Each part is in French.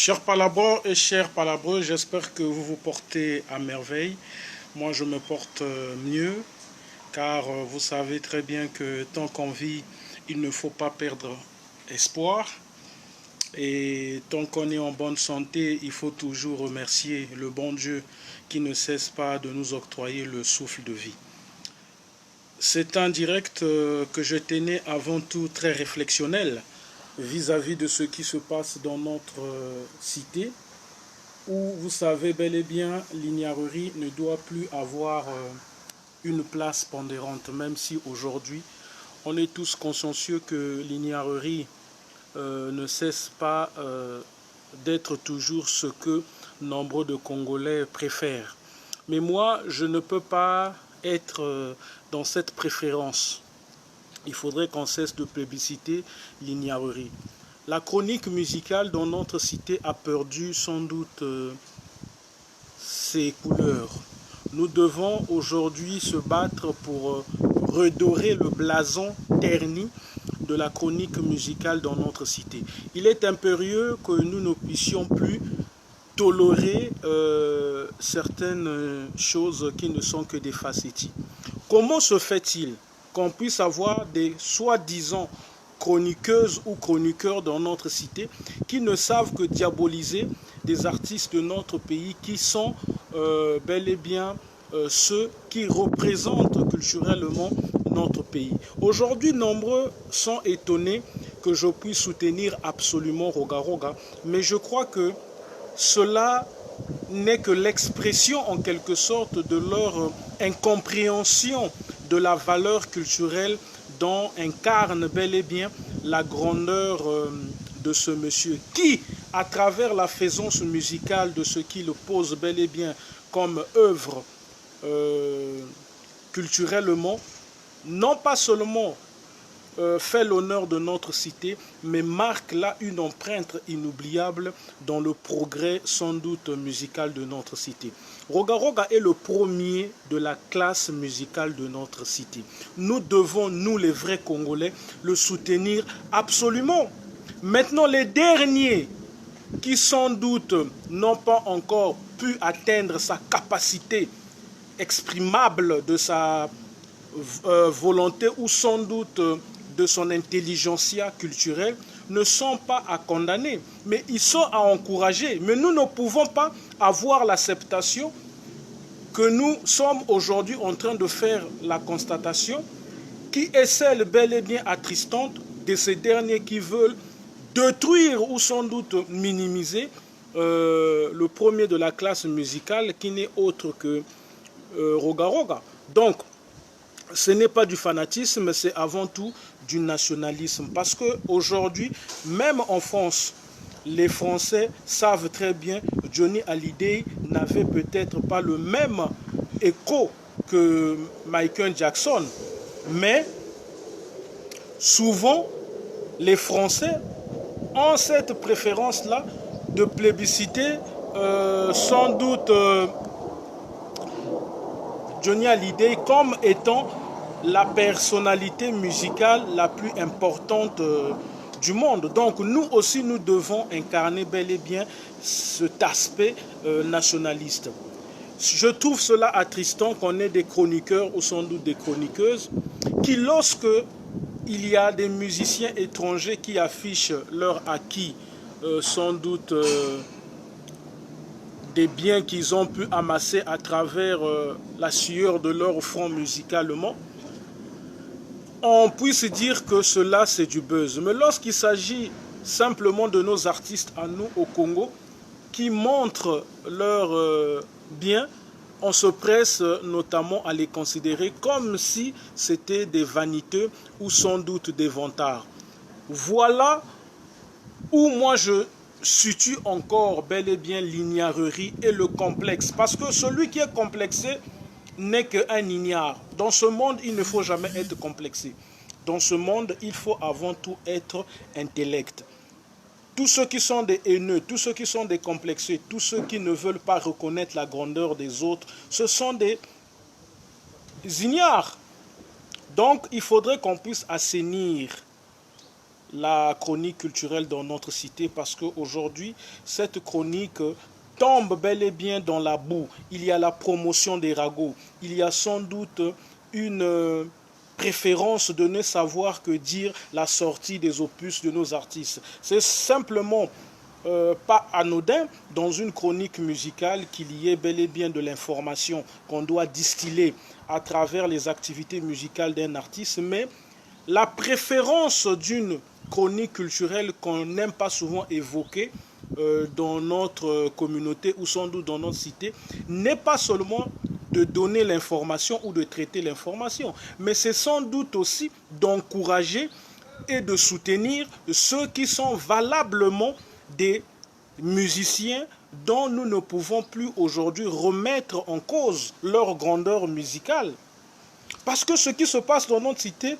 Chers palabres et chers palabreux, j'espère que vous vous portez à merveille. Moi, je me porte mieux, car vous savez très bien que tant qu'on vit, il ne faut pas perdre espoir. Et tant qu'on est en bonne santé, il faut toujours remercier le bon Dieu qui ne cesse pas de nous octroyer le souffle de vie. C'est un direct que je tenais avant tout très réflexionnel vis-à-vis de ce qui se passe dans notre cité, où vous savez bel et bien l'ignarrerie ne doit plus avoir une place pondérante, même si aujourd'hui on est tous consciencieux que l'ignarrerie ne cesse pas d'être toujours ce que nombre de Congolais préfèrent. Mais moi, je ne peux pas être dans cette préférence. Il faudrait qu'on cesse de plébisciter l'ignarrerie. La chronique musicale dans notre cité a perdu sans doute ses couleurs. Nous devons aujourd'hui se battre pour redorer le blason terni de la chronique musicale dans notre cité. Il est impérieux que nous ne puissions plus tolérer certaines choses qui ne sont que des facéties. Comment se fait-il qu'on puisse avoir des soi-disant chroniqueuses ou chroniqueurs dans notre cité qui ne savent que diaboliser des artistes de notre pays qui sont bel et bien ceux qui représentent culturellement notre pays. Aujourd'hui, nombreux sont étonnés que je puisse soutenir absolument Roga Roga, mais je crois que cela n'est que l'expression en quelque sorte de leur incompréhension de la valeur culturelle dont incarne bel et bien la grandeur de ce monsieur qui, à travers la faisance musicale de ce qu'il pose bel et bien comme œuvre culturellement, non pas seulement fait l'honneur de notre cité, mais marque là une empreinte inoubliable dans le progrès sans doute musical de notre cité. Roga Roga est le premier de la classe musicale de notre cité. Nous devons, nous les vrais Congolais, le soutenir absolument. Maintenant, les derniers qui sans doute n'ont pas encore pu atteindre sa capacité exprimable de sa volonté ou sans doute de son intelligentsia culturelle ne sont pas à condamner, mais ils sont à encourager. Mais nous ne pouvons pas avoir l'acceptation que nous sommes aujourd'hui en train de faire la constatation qui est celle bel et bien attristante de ces derniers qui veulent détruire ou sans doute minimiser le premier de la classe musicale qui n'est autre que Roga Roga. Donc, ce n'est pas du fanatisme, c'est avant tout du nationalisme. Parce qu'aujourd'hui, même en France, les Français savent très bien que Johnny Hallyday n'avait peut-être pas le même écho que Michael Jackson. Mais souvent, les Français ont cette préférence-là de plébisciter sans doute Johnny Hallyday comme étant la personnalité musicale la plus importante du monde. Donc nous aussi, nous devons incarner bel et bien cet aspect nationaliste. Je trouve cela attristant qu'on ait des chroniqueurs ou sans doute des chroniqueuses qui, lorsque il y a des musiciens étrangers qui affichent leur acquis, sans doute des biens qu'ils ont pu amasser à travers la sueur de leur front musicalement, on puisse dire que cela c'est du buzz. Mais lorsqu'il s'agit simplement de nos artistes à nous au Congo qui montrent leurs biens, on se presse notamment à les considérer comme si c'était des vaniteux ou sans doute des vantards. Voilà où moi je situe encore bel et bien l'ignarrerie et le complexe. Parce que celui qui est complexé n'est qu'un ignare. Dans ce monde, il ne faut jamais être complexé. Dans ce monde, il faut avant tout être intellect. Tous ceux qui sont des haineux, tous ceux qui sont des complexés, tous ceux qui ne veulent pas reconnaître la grandeur des autres, ce sont des ignares. Donc, il faudrait qu'on puisse assainir la chronique culturelle dans notre cité parce qu'aujourd'hui, cette chronique tombe bel et bien dans la boue. Il y a la promotion des ragots. Il y a sans doute une préférence de ne savoir que dire la sortie des opus de nos artistes. C'est simplement pas anodin dans une chronique musicale qu'il y ait bel et bien de l'information qu'on doit distiller à travers les activités musicales d'un artiste, mais la préférence d'une chronique culturelle qu'on n'aime pas souvent évoquer dans notre communauté ou sans doute dans notre cité n'est pas seulement de donner l'information ou de traiter l'information, mais c'est sans doute aussi d'encourager et de soutenir ceux qui sont valablement des musiciens dont nous ne pouvons plus aujourd'hui remettre en cause leur grandeur musicale. Parce que ce qui se passe dans notre cité,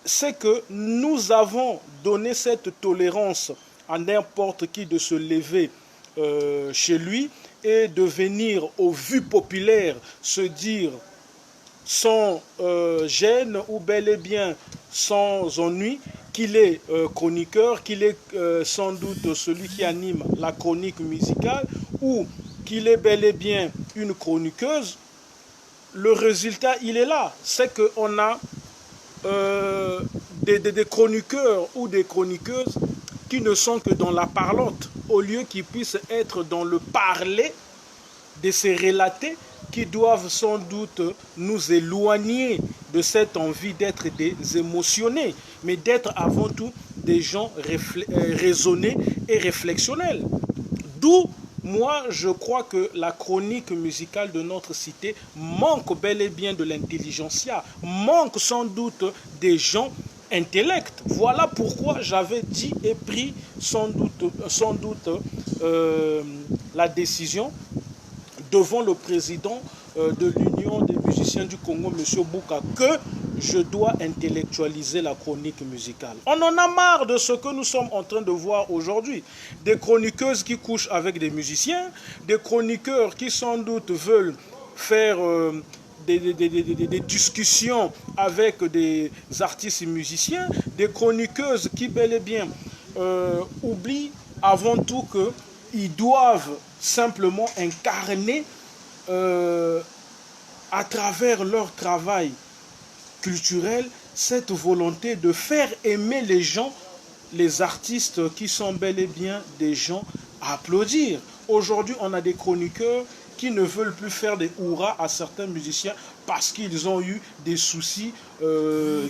c'est que nous avons donné cette tolérance à n'importe qui de se lever chez lui et de venir aux vues populaires se dire sans gêne ou bel et bien sans ennui qu'il est chroniqueur, qu'il est sans doute celui qui anime la chronique musicale ou qu'il est bel et bien une chroniqueuse. Le résultat, il est là. C'est qu'on a des chroniqueurs ou des chroniqueuses qui ne sont que dans la parlotte, au lieu qu'ils puissent être dans le parler de ces relatés qui doivent sans doute nous éloigner de cette envie d'être des émotionnés, mais d'être avant tout des gens raisonnés et réflexionnels. D'où, moi, je crois que la chronique musicale de notre cité manque bel et bien de l'intelligentsia, manque sans doute des gens intellects. Voilà pourquoi j'avais dit et pris sans doute la décision devant le président de l'Union des musiciens du Congo, M. Bouka, que je dois intellectualiser la chronique musicale. On en a marre de ce que nous sommes en train de voir aujourd'hui. Des chroniqueuses qui couchent avec des musiciens, des chroniqueurs qui sans doute veulent faire des discussions avec des artistes et musiciens, des chroniqueuses qui bel et bien oublient avant tout qu'ils doivent simplement incarner à travers leur travail culturel cette volonté de faire aimer les gens, les artistes qui sont bel et bien des gens à applaudir. Aujourd'hui, on a des chroniqueurs qui ne veulent plus faire des hurrahs à certains musiciens parce qu'ils ont eu des soucis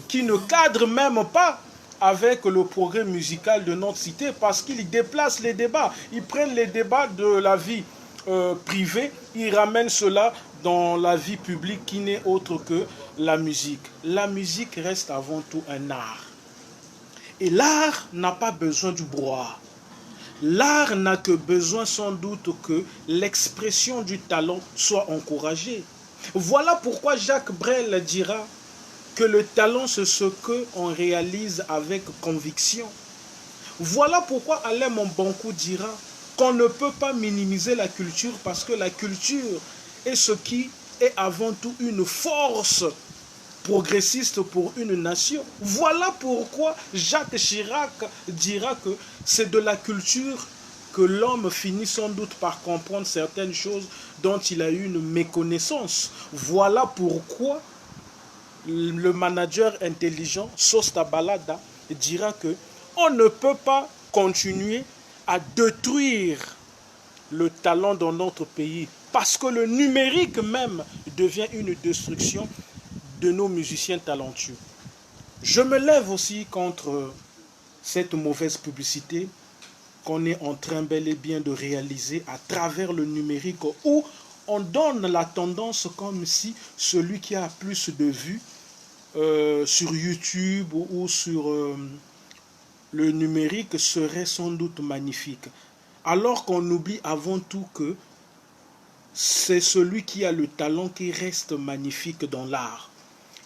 qui ne cadrent même pas avec le progrès musical de notre cité parce qu'ils déplacent les débats. Ils prennent les débats de la vie privée, ils ramènent cela dans la vie publique qui n'est autre que la musique. La musique reste avant tout un art. Et l'art n'a pas besoin du brouhaha. L'art n'a que besoin sans doute que l'expression du talent soit encouragée. Voilà pourquoi Jacques Brel dira que le talent c'est ce qu'on réalise avec conviction. Voilà pourquoi Alain Mombankou dira qu'on ne peut pas minimiser la culture parce que la culture est ce qui est avant tout une force progressiste pour une nation. Voilà pourquoi Jacques Chirac dira que c'est de la culture que l'homme finit sans doute par comprendre certaines choses dont il a eu une méconnaissance. Voilà pourquoi le manager intelligent, Sosta Balada, dira que on ne peut pas continuer à détruire le talent dans notre pays parce que le numérique même devient une destruction de nos musiciens talentueux. Je me lève aussi contre cette mauvaise publicité qu'on est en train bel et bien de réaliser à travers le numérique où on donne la tendance comme si celui qui a plus de vues sur YouTube ou sur le numérique serait sans doute magnifique. Alors qu'on oublie avant tout que c'est celui qui a le talent qui reste magnifique dans l'art.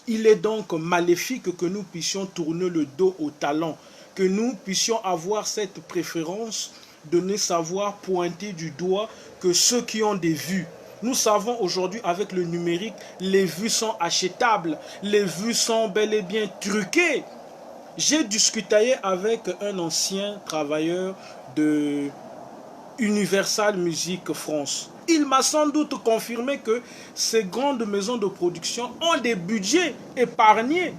Il est donc maléfique que nous puissions tourner le dos au talent, que nous puissions avoir cette préférence de ne savoir pointer du doigt que ceux qui ont des vues. Nous savons aujourd'hui avec le numérique, les vues sont achetables, les vues sont bel et bien truquées. J'ai discuté avec un ancien travailleur de Universal Music France. Il m'a sans doute confirmé que ces grandes maisons de production ont des budgets épargnés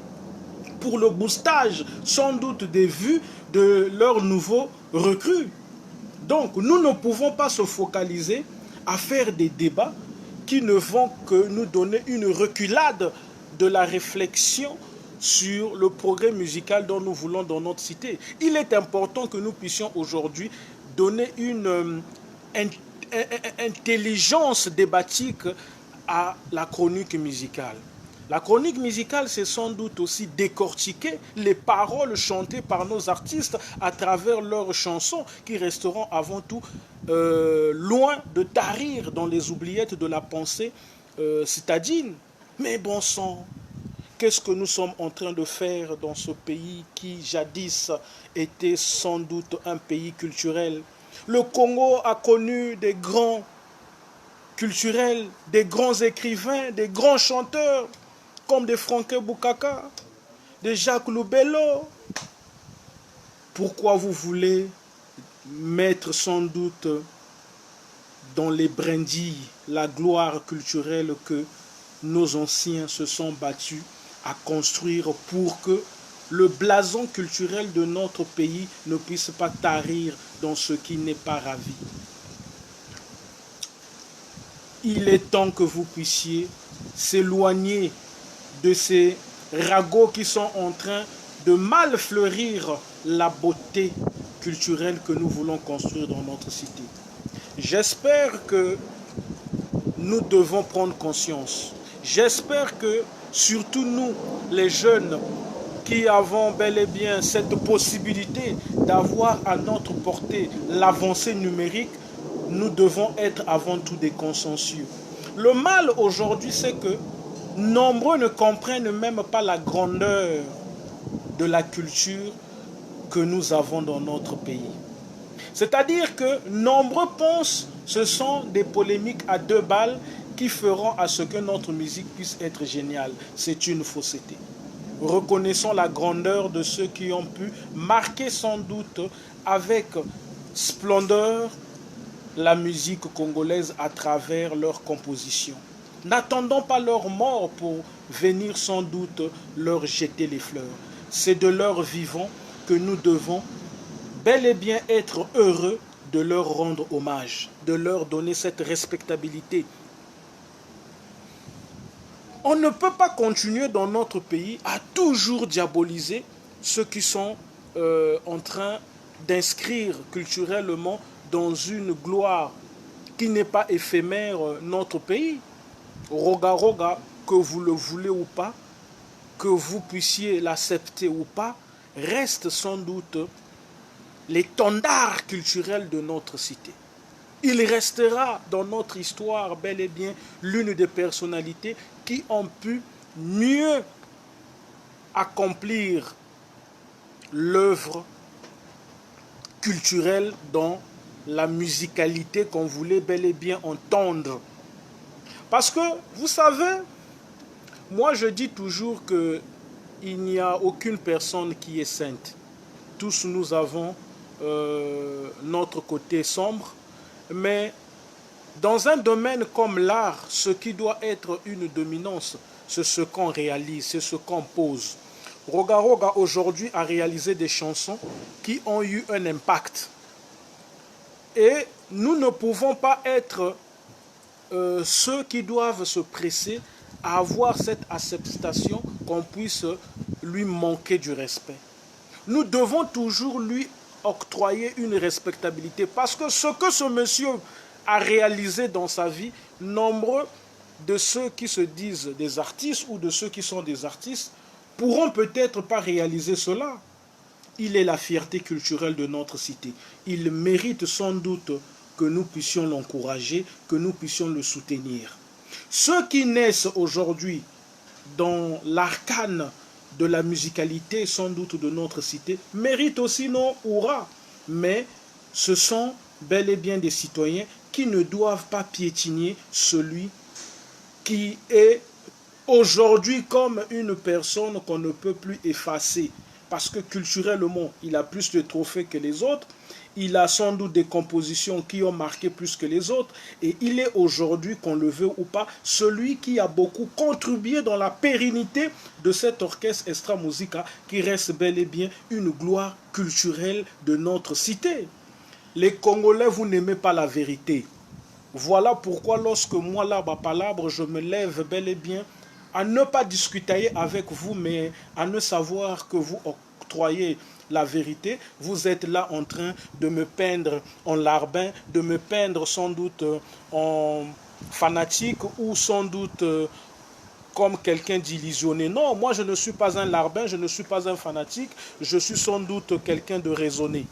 pour le boostage, sans doute des vues de leurs nouveaux recrues. Donc, nous ne pouvons pas se focaliser à faire des débats qui ne vont que nous donner une reculade de la réflexion sur le progrès musical dont nous voulons dans notre cité. Il est important que nous puissions aujourd'hui donner une intelligence débatique à la chronique musicale. La chronique musicale, c'est sans doute aussi décortiquer les paroles chantées par nos artistes à travers leurs chansons qui resteront avant tout loin de tarir dans les oubliettes de la pensée citadine. Mais bon sang, qu'est-ce que nous sommes en train de faire dans ce pays qui jadis était sans doute un pays culturel? Le Congo a connu des grands culturels, des grands écrivains, des grands chanteurs, comme des Franke Bukaka, des Jacques Lubelo. Pourquoi vous voulez mettre sans doute dans les brindilles la gloire culturelle que nos anciens se sont battus à construire pour que le blason culturel de notre pays ne puisse pas tarir dans ce qui n'est pas ravi? Il est temps que vous puissiez s'éloigner de ces ragots qui sont en train de mal fleurir la beauté culturelle que nous voulons construire dans notre cité. J'espère que nous devons prendre conscience. J'espère que surtout nous, les jeunes, qui avons bel et bien cette possibilité d'avoir à notre portée l'avancée numérique, nous devons être avant tout des consensueux. Le mal aujourd'hui, c'est que nombreux ne comprennent même pas la grandeur de la culture que nous avons dans notre pays. C'est-à-dire que nombreux pensent que ce sont des polémiques à 2 balles qui feront à ce que notre musique puisse être géniale. C'est une fausseté. Reconnaissons la grandeur de ceux qui ont pu marquer sans doute avec splendeur la musique congolaise à travers leurs compositions. N'attendons pas leur mort pour venir sans doute leur jeter les fleurs. C'est de leur vivant que nous devons bel et bien être heureux de leur rendre hommage, de leur donner cette respectabilité. On ne peut pas continuer dans notre pays à toujours diaboliser ceux qui sont en train d'inscrire culturellement dans une gloire qui n'est pas éphémère notre pays. Roga roga, que vous le voulez ou pas, que vous puissiez l'accepter ou pas, reste sans doute l'étendard culturel de notre cité. Il restera dans notre histoire bel et bien l'une des personnalités qui ont pu mieux accomplir l'œuvre culturelle dans la musicalité qu'on voulait bel et bien entendre. Parce que, vous savez, moi je dis toujours qu'il n'y a aucune personne qui est sainte. Tous nous avons notre côté sombre, mais dans un domaine comme l'art, ce qui doit être une dominance, c'est ce qu'on réalise, c'est ce qu'on pose. Roga Roga aujourd'hui a réalisé des chansons qui ont eu un impact. Et nous ne pouvons pas être ceux qui doivent se presser à avoir cette acceptation qu'on puisse lui manquer du respect. Nous devons toujours lui octroyer une respectabilité parce que ce que ce monsieur a réalisé dans sa vie, nombreux de ceux qui se disent des artistes ou de ceux qui sont des artistes pourront peut-être pas réaliser cela. Il est la fierté culturelle de notre cité. Il mérite sans doute que nous puissions l'encourager, que nous puissions le soutenir. Ceux qui naissent aujourd'hui dans l'arcane de la musicalité sans doute de notre cité méritent aussi nos hurrahs. Mais ce sont bel et bien des citoyens qui ne doivent pas piétiner celui qui est aujourd'hui comme une personne qu'on ne peut plus effacer. parce que culturellement, il a plus de trophées que les autres. Il a sans doute des compositions qui ont marqué plus que les autres. Et il est aujourd'hui, qu'on le veut ou pas, celui qui a beaucoup contribué dans la pérennité de cet orchestre Extra Musica qui reste bel et bien une gloire culturelle de notre cité. Les Congolais, vous n'aimez pas la vérité. Voilà pourquoi lorsque moi, là, Palabre, je me lève bel et bien à ne pas discuter avec vous, mais à ne savoir que vous octroyez la vérité. Vous êtes là en train de me peindre en larbin, de me peindre sans doute en fanatique ou sans doute comme quelqu'un d'illusionné. Non, moi je ne suis pas un larbin, je ne suis pas un fanatique, je suis sans doute quelqu'un de raisonné.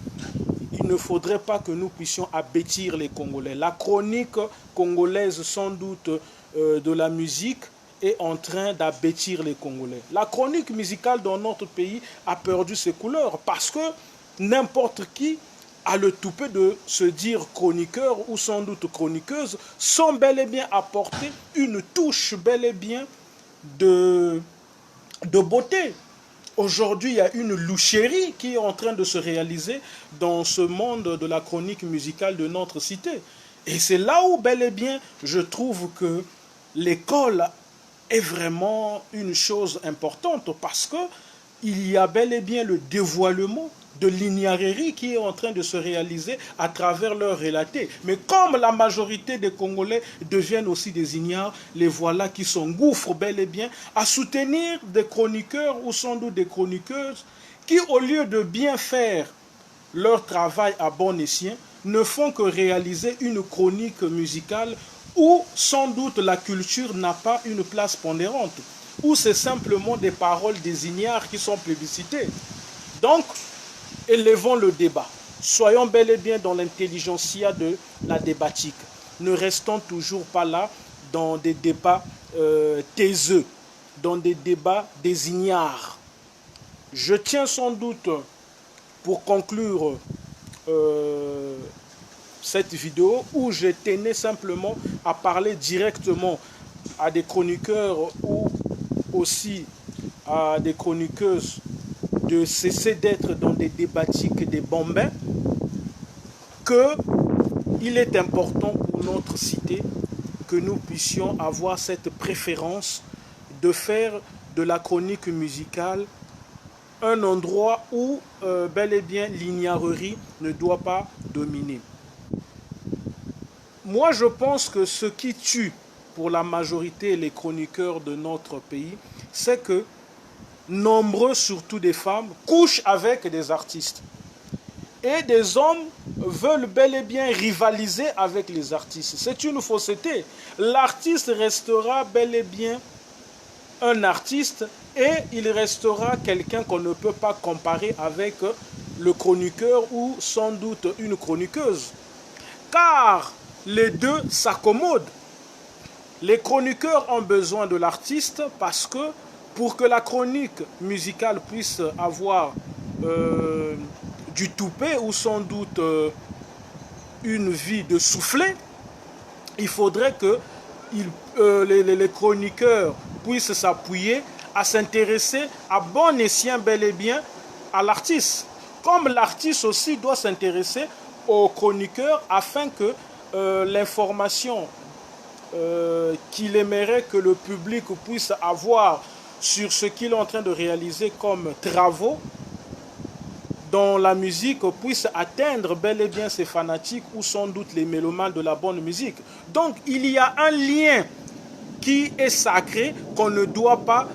Il ne faudrait pas que nous puissions abêtir les Congolais. La chronique congolaise, sans doute, de la musique est en train d'abêtir les Congolais. La chronique musicale dans notre pays a perdu ses couleurs parce que n'importe qui a le toupet de se dire chroniqueur ou sans doute chroniqueuse sans bel et bien apporter une touche bel et bien de beauté. Aujourd'hui, il y a une loucherie qui est en train de se réaliser dans ce monde de la chronique musicale de notre cité. Et c'est là où, bel et bien, je trouve que l'école est vraiment une chose importante parce que il y a bel et bien le dévoilement de l'ignarrerie qui est en train de se réaliser à travers leurs relatés. Mais comme la majorité des Congolais deviennent aussi des ignares, les voilà qui s'engouffrent bel et bien à soutenir des chroniqueurs ou sans doute des chroniqueuses qui, au lieu de bien faire leur travail à bon escient, ne font que réaliser une chronique musicale où sans doute la culture n'a pas une place pondérante, où c'est simplement des paroles des ignares qui sont plébiscitées. Donc, élevons le débat. Soyons bel et bien dans l'intelligentsia de la débatique. Ne restons toujours pas là dans des débats taiseux, dans des débats des ignares. Je tiens sans doute, pour conclure cette vidéo, où je tenais simplement à parler directement à des chroniqueurs ou aussi à des chroniqueuses de cesser d'être dans des débatiques, des bambins, qu'il est important pour notre cité que nous puissions avoir cette préférence de faire de la chronique musicale un endroit où bel et bien l'ignarerie ne doit pas dominer. Moi, je pense que ce qui tue pour la majorité les chroniqueurs de notre pays, c'est que nombreux, surtout des femmes, couchent avec des artistes. Et des hommes veulent bel et bien rivaliser avec les artistes. C'est une fausseté. L'artiste restera bel et bien un artiste et il restera quelqu'un qu'on ne peut pas comparer avec le chroniqueur ou sans doute une chroniqueuse. Car les deux s'accommodent. Les chroniqueurs ont besoin de l'artiste parce que pour que la chronique musicale puisse avoir du toupet ou sans doute une vie de soufflet, il faudrait que les chroniqueurs puissent s'appuyer à s'intéresser à bon escient bel et bien à l'artiste. Comme l'artiste aussi doit s'intéresser aux chroniqueurs afin que l'information qu'il aimerait que le public puisse avoir sur ce qu'il est en train de réaliser comme travaux dans la musique puisse atteindre bel et bien ses fanatiques ou sans doute les mélomanes de la bonne musique. Donc il y a un lien qui est sacré qu'on ne doit pas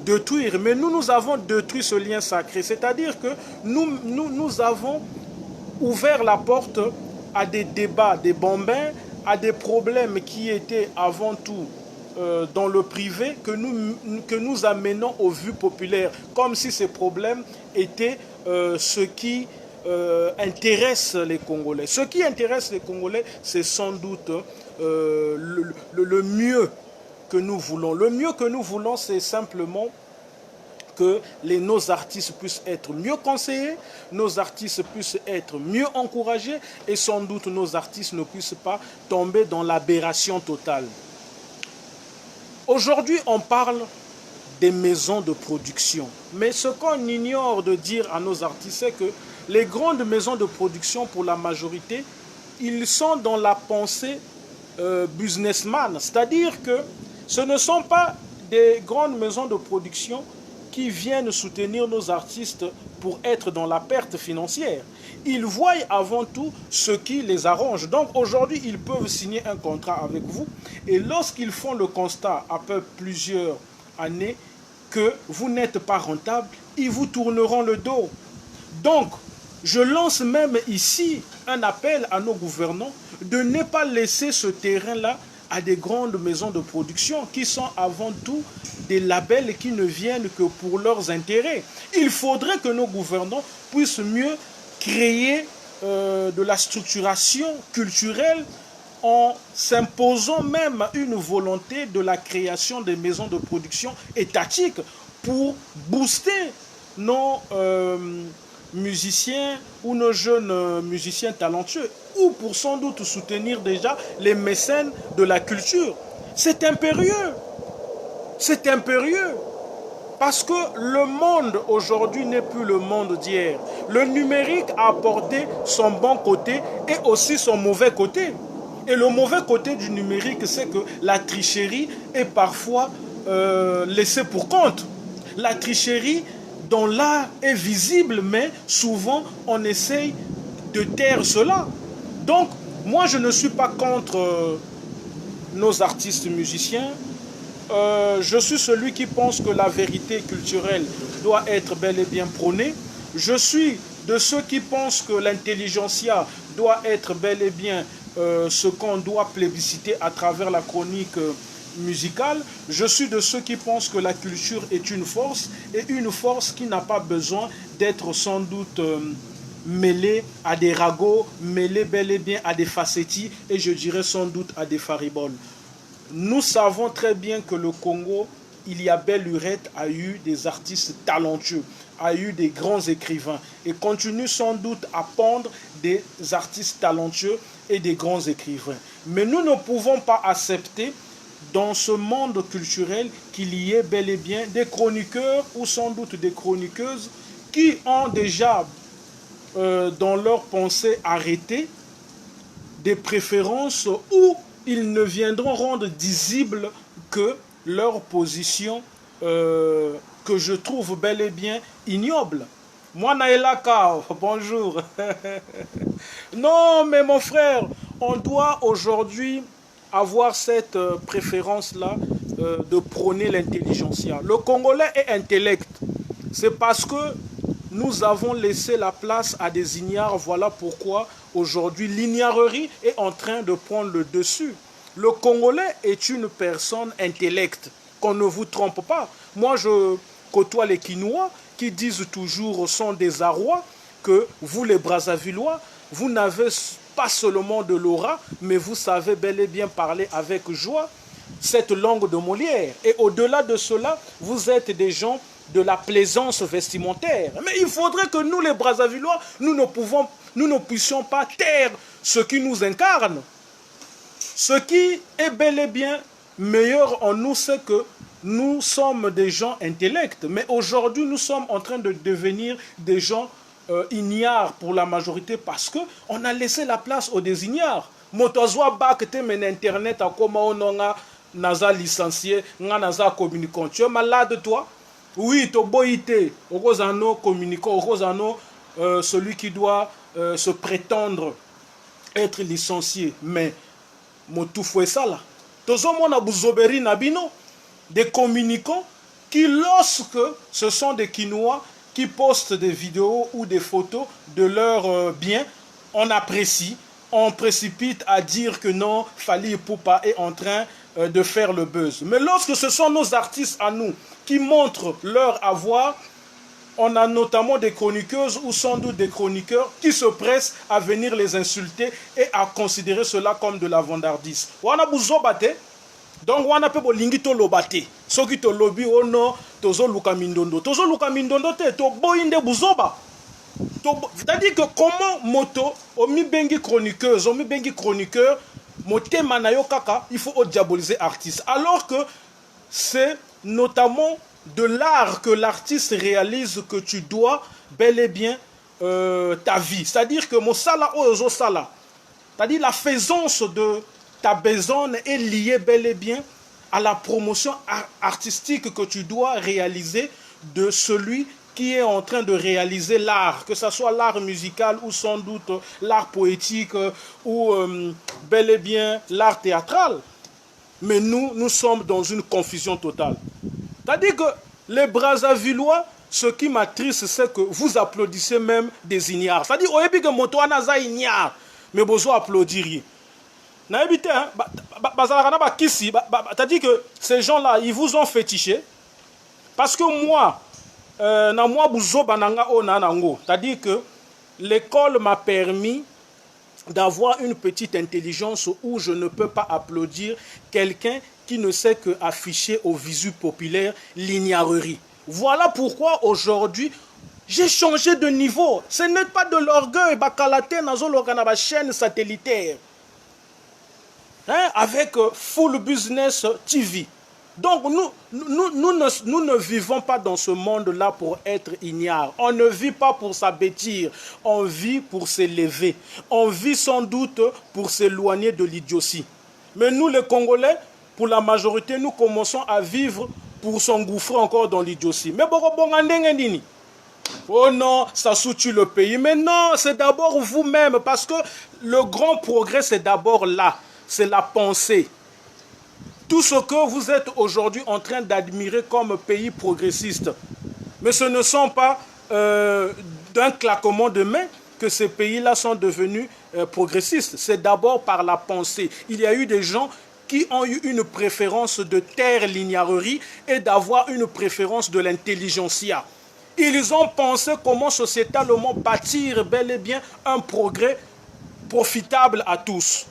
détruire. Mais nous avons détruit ce lien sacré. C'est-à-dire que nous avons ouvert la porte à des débats, des bambins, à des problèmes qui étaient avant tout dans le privé que nous amenons aux vues populaires, comme si ces problèmes étaient ce qui intéresse les Congolais. Ce qui intéresse les Congolais, c'est sans doute le mieux que nous voulons. Le mieux que nous voulons, c'est simplement que nos artistes puissent être mieux conseillés, nos artistes puissent être mieux encouragés et sans doute nos artistes ne puissent pas tomber dans l'aberration totale. Aujourd'hui, on parle des maisons de production. Mais ce qu'on ignore de dire à nos artistes, c'est que les grandes maisons de production, pour la majorité, ils sont dans la pensée businessman. C'est-à-dire que ce ne sont pas des grandes maisons de production qui viennent soutenir nos artistes pour être dans la perte financière. Ils voient avant tout ce qui les arrange. Donc aujourd'hui, ils peuvent signer un contrat avec vous et lorsqu'ils font le constat après plusieurs années que vous n'êtes pas rentable, ils vous tourneront le dos. Donc, je lance même ici un appel à nos gouvernants de ne pas laisser ce terrain-là à des grandes maisons de production qui sont avant tout des labels qui ne viennent que pour leurs intérêts. Il faudrait que nos gouvernants puissent mieux créer de la structuration culturelle en s'imposant même une volonté de la création des maisons de production étatiques pour booster nos musiciens ou nos jeunes musiciens talentueux, ou pour sans doute soutenir déjà les mécènes de la culture. C'est impérieux. C'est impérieux. Parce que le monde aujourd'hui n'est plus le monde d'hier. Le numérique a apporté son bon côté et aussi son mauvais côté. Et le mauvais côté du numérique, c'est que la tricherie est parfois laissée pour compte. La tricherie dont l'art est visible, mais souvent on essaye de taire cela. Donc, moi je ne suis pas contre nos artistes musiciens. Je suis celui qui pense que la vérité culturelle doit être bel et bien prônée. Je suis de ceux qui pensent que l'intelligentsia doit être bel et bien ce qu'on doit plébisciter à travers la chronique musicale. Je suis de ceux qui pensent que la culture est une force et une force qui n'a pas besoin d'être sans doute mêlée à des ragots, mêlée bel et bien à des facettis et je dirais sans doute à des fariboles. Nous savons très bien que le Congo, il y a belle lurette, a eu des artistes talentueux, a eu des grands écrivains et continue sans doute à pondre des artistes talentueux et des grands écrivains. Mais nous ne pouvons pas accepter dans ce monde culturel qu'il y ait bel et bien des chroniqueurs ou sans doute des chroniqueuses qui ont déjà dans leur pensée arrêté des préférences où ils ne viendront rendre visible que leur position que je trouve bel et bien ignoble. Moi, Naelaka, bonjour. Non, mais mon frère, on doit aujourd'hui avoir cette préférence-là de prôner l'intelligentsia. Le Congolais est intellect. C'est parce que nous avons laissé la place à des ignares. Voilà pourquoi aujourd'hui l'ignarerie est en train de prendre le dessus. Le Congolais est une personne intellecte. Qu'on ne vous trompe pas. Moi, je côtoie les Kinois qui disent toujours sans désarroi que vous, les Brazzavillois, vous n'avez pas seulement de l'aura, mais vous savez bel et bien parler avec joie cette langue de Molière. Et au-delà de cela, vous êtes des gens de la plaisance vestimentaire. Mais il faudrait que nous, les Brazzavillois, nous ne puissions pas taire ce qui nous incarne. Ce qui est bel et bien meilleur en nous, c'est que nous sommes des gens intellects. Mais aujourd'hui, nous sommes en train de devenir des gens ignares pour la majorité parce qu'on a laissé la place aux des ignares. Motozwa bak te men internet à comment on a naza licencié, naza communicant. Tu es malade toi? Oui, to boité, orozano communicant, orozano celui qui doit se prétendre être licencié. Mais motoufoué ça là. Tozo mona bouzoberi nabino, des communicants qui lorsque ce sont des Kinois qui postent des vidéos ou des photos de leurs biens, on apprécie, on précipite à dire que non, Fally Ipupa est en train de faire le buzz. Mais lorsque ce sont nos artistes à nous qui montrent leur avoir, on a notamment des chroniqueuses ou sans doute des chroniqueurs qui se pressent à venir les insulter et à considérer cela comme de la vandardise. Wana buzobate. Donc, on a peu bolingi to lobate. Ce qui to lobby oh non, tozo luka mindondo. Tozo luka mindondo te to boinde buzoba. C'est-à-dire que comment moto omi bengi chroniqueuse, omi bengi chroniqueur, moté manayo kaka, il faut diaboliser artiste. Alors que c'est notamment de l'art que l'artiste réalise que tu dois bel et bien ta vie. C'est-à-dire que mon sala ozo sala, c'est-à-dire la faisance de ta besogne est liée bel et bien à la promotion artistique que tu dois réaliser de celui qui est en train de réaliser l'art, que ce soit l'art musical ou sans doute l'art poétique ou bel et bien l'art théâtral. Mais nous sommes dans une confusion totale. C'est-à-dire que les Brazzavillois, ce qui m'attriste, c'est que vous applaudissez même des ignares. C'est-à-dire, au début que Motoana za ignare, mais vous applaudiriez. C'est-à-dire que ces gens-là, ils vous ont fétiché. Parce que moi, c'est-à-dire que l'école m'a permis d'avoir une petite intelligence où je ne peux pas applaudir quelqu'un qui ne sait que afficher au visu populaire l'ignarerie. Voilà pourquoi aujourd'hui, j'ai changé de niveau. Ce n'est pas de l'orgueil, bakalate dans chaîne satellitaire. Hein, avec Full Business TV. Donc nous ne vivons pas dans ce monde-là pour être ignares. On ne vit pas pour s'abêtir. On vit pour s'élever. On vit sans doute pour s'éloigner de l'idiotie. Mais nous les Congolais, pour la majorité, nous commençons à vivre pour s'engouffrer encore dans l'idiotie. Mais oh non, ça soutient le pays. Mais non, c'est d'abord vous-même. Parce que le grand progrès, c'est d'abord là. C'est la pensée. Tout ce que vous êtes aujourd'hui en train d'admirer comme pays progressiste. Mais ce ne sont pas d'un claquement de main que ces pays-là sont devenus progressistes. C'est d'abord par la pensée. Il y a eu des gens qui ont eu une préférence de taire l'ignarerie et d'avoir une préférence de l'intelligentsia. Ils ont pensé comment sociétalement bâtir bel et bien un progrès profitable à tous.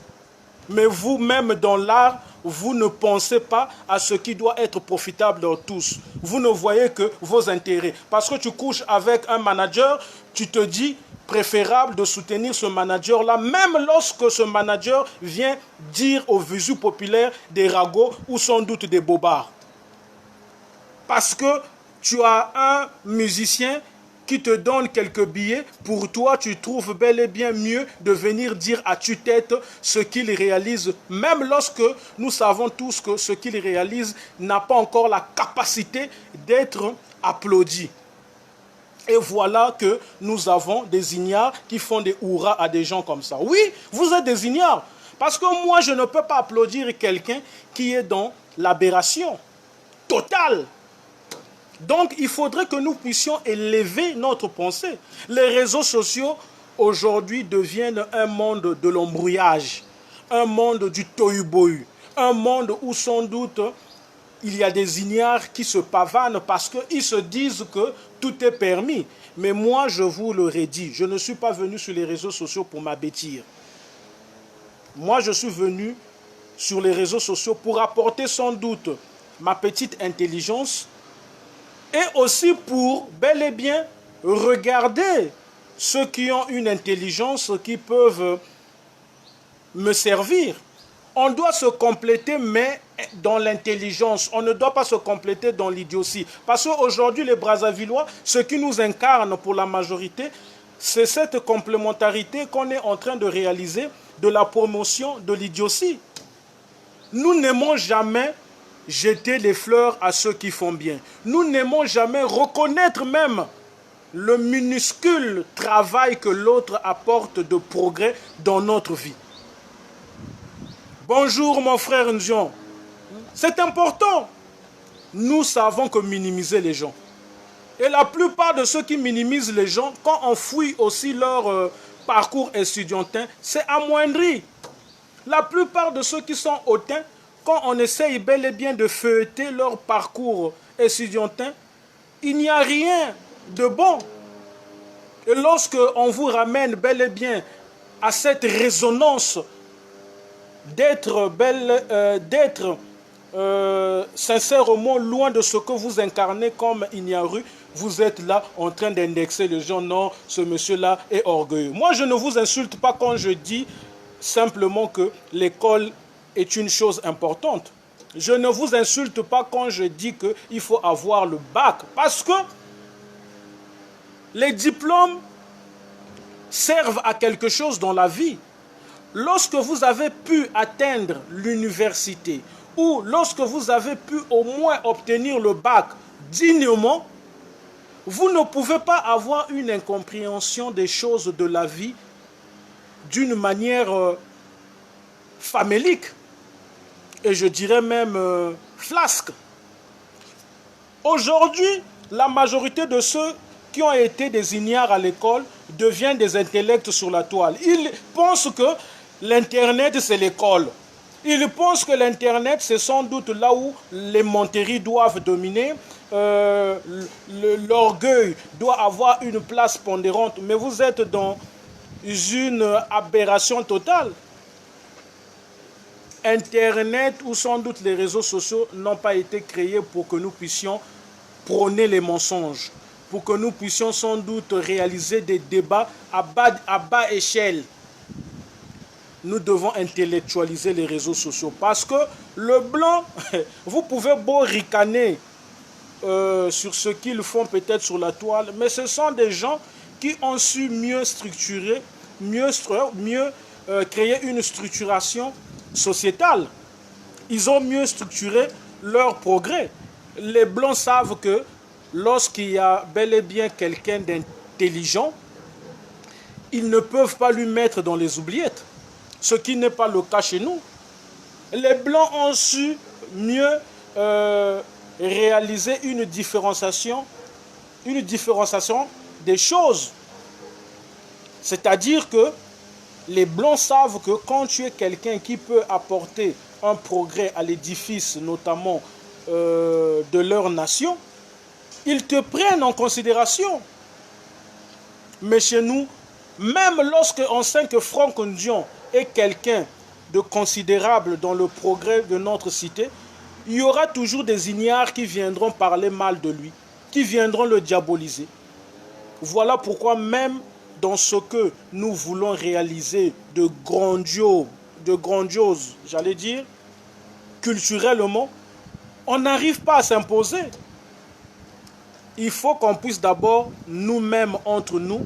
Mais vous-même dans l'art, vous ne pensez pas à ce qui doit être profitable à tous. Vous ne voyez que vos intérêts. Parce que tu couches avec un manager, tu te dis préférable de soutenir ce manager-là, même lorsque ce manager vient dire au visu populaire des ragots ou sans doute des bobards. Parce que tu as un musicien qui te donne quelques billets, pour toi, tu trouves bel et bien mieux de venir dire à tue-tête ce qu'il réalise, même lorsque nous savons tous que ce qu'il réalise n'a pas encore la capacité d'être applaudi. Et voilà que nous avons des ignares qui font des hurrahs à des gens comme ça. Oui, vous êtes des ignares. Parce que moi, je ne peux pas applaudir quelqu'un qui est dans l'aberration totale. Donc, il faudrait que nous puissions élever notre pensée. Les réseaux sociaux, aujourd'hui, deviennent un monde de l'embrouillage, un monde du tohu-bohu, un monde où, sans doute, il y a des ignares qui se pavanent parce qu'ils se disent que tout est permis. Mais moi, je vous le redis, je ne suis pas venu sur les réseaux sociaux pour m'abêtir. Moi, je suis venu sur les réseaux sociaux pour apporter sans doute ma petite intelligence, et aussi pour bel et bien regarder ceux qui ont une intelligence qui peuvent me servir. On doit se compléter, mais dans l'intelligence. On ne doit pas se compléter dans l'idiotie. Parce qu'aujourd'hui, les Brazzavillois, ce qui nous incarne pour la majorité, c'est cette complémentarité qu'on est en train de réaliser de la promotion de l'idiotie. Nous n'aimons jamais jeter les fleurs à ceux qui font bien. Nous n'aimons jamais reconnaître même le minuscule travail que l'autre apporte de progrès dans notre vie. Bonjour mon frère Nzion. C'est important. Nous savons que minimiser les gens. Et la plupart de ceux qui minimisent les gens, quand on fouille aussi leur parcours estudiantin, c'est amoindri. La plupart de ceux qui sont hautains, quand on essaye bel et bien de feuilleter leur parcours estudiantin, il n'y a rien de bon. Et lorsque on vous ramène bel et bien à cette résonance d'être sincèrement loin de ce que vous incarnez comme ignaru, vous êtes là en train d'indexer les gens. Non, ce monsieur-là est orgueilleux. Moi, je ne vous insulte pas quand je dis simplement que l'école est une chose importante. Je ne vous insulte pas quand je dis qu'il faut avoir le bac. Parce que les diplômes servent à quelque chose dans la vie. Lorsque vous avez pu atteindre l'université ou lorsque vous avez pu au moins obtenir le bac dignement, vous ne pouvez pas avoir une incompréhension des choses de la vie d'une manière famélique et je dirais même flasque. Aujourd'hui, la majorité de ceux qui ont été des ignares à l'école deviennent des intellects sur la toile. Ils pensent que l'Internet, c'est l'école. Ils pensent que l'Internet, c'est sans doute là où les menteries doivent dominer. L'orgueil doit avoir une place pondérante. Mais vous êtes dans une aberration totale. Internet ou sans doute les réseaux sociaux n'ont pas été créés pour que nous puissions prôner les mensonges, pour que nous puissions sans doute réaliser des débats à bas échelle. Nous devons intellectualiser les réseaux sociaux parce que le blanc, vous pouvez beau ricaner sur ce qu'ils font peut-être sur la toile, mais ce sont des gens qui ont su mieux structurer, mieux créer une structuration sociétale. Ils ont mieux structuré leur progrès. Les blancs savent que lorsqu'il y a bel et bien quelqu'un d'intelligent, ils ne peuvent pas lui mettre dans les oubliettes, ce qui n'est pas le cas chez nous. Les blancs ont su mieux réaliser une différenciation des choses. C'est-à-dire que les blancs savent que quand tu es quelqu'un qui peut apporter un progrès à l'édifice, notamment de leur nation, ils te prennent en considération. Mais chez nous, même lorsqu'on sait que Franck Ndion est quelqu'un de considérable dans le progrès de notre cité, il y aura toujours des ignares qui viendront parler mal de lui, qui viendront le diaboliser. Voilà pourquoi même dans ce que nous voulons réaliser de grandiose, j'allais dire, culturellement, on n'arrive pas à s'imposer. Il faut qu'on puisse d'abord, nous-mêmes, entre nous,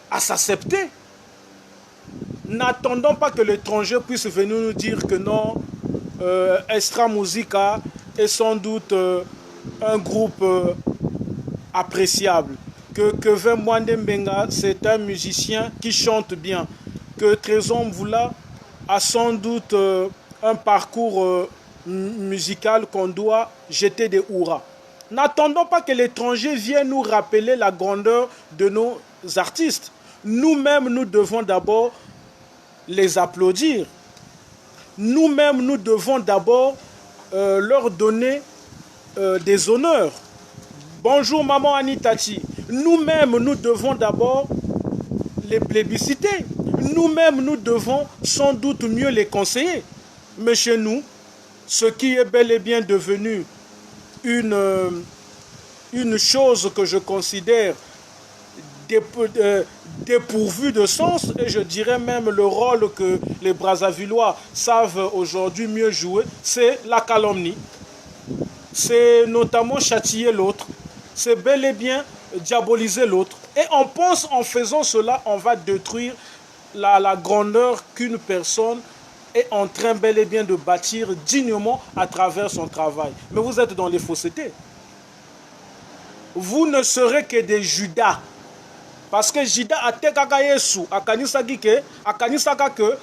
à s'accepter. N'attendons pas que l'étranger puisse venir nous dire que non, Extra Musica est sans doute un groupe appréciable. Que Kevin Mwandembenga, c'est un musicien qui chante bien. Que Trésor Mvula a sans doute un parcours musical qu'on doit jeter des hurrahs. N'attendons pas que l'étranger vienne nous rappeler la grandeur de nos artistes. Nous-mêmes, nous devons d'abord les applaudir. Nous-mêmes, nous devons d'abord leur donner des honneurs. Bonjour maman Anitati. Nous-mêmes, nous devons d'abord les plébisciter. Nous-mêmes, nous devons sans doute mieux les conseiller. Mais chez nous, ce qui est bel et bien devenu une chose que je considère dépourvue de sens, et je dirais même le rôle que les Brazzavillois savent aujourd'hui mieux jouer, c'est la calomnie. C'est notamment châtier l'autre. C'est bel et bien diaboliser l'autre. Et on pense en faisant cela, on va détruire la grandeur qu'une personne est en train bel et bien de bâtir dignement à travers son travail. Mais vous êtes dans les faussetés. Vous ne serez que des Judas. Parce que Judas a tekaka Yesu, akanisaki ke, akanisaka que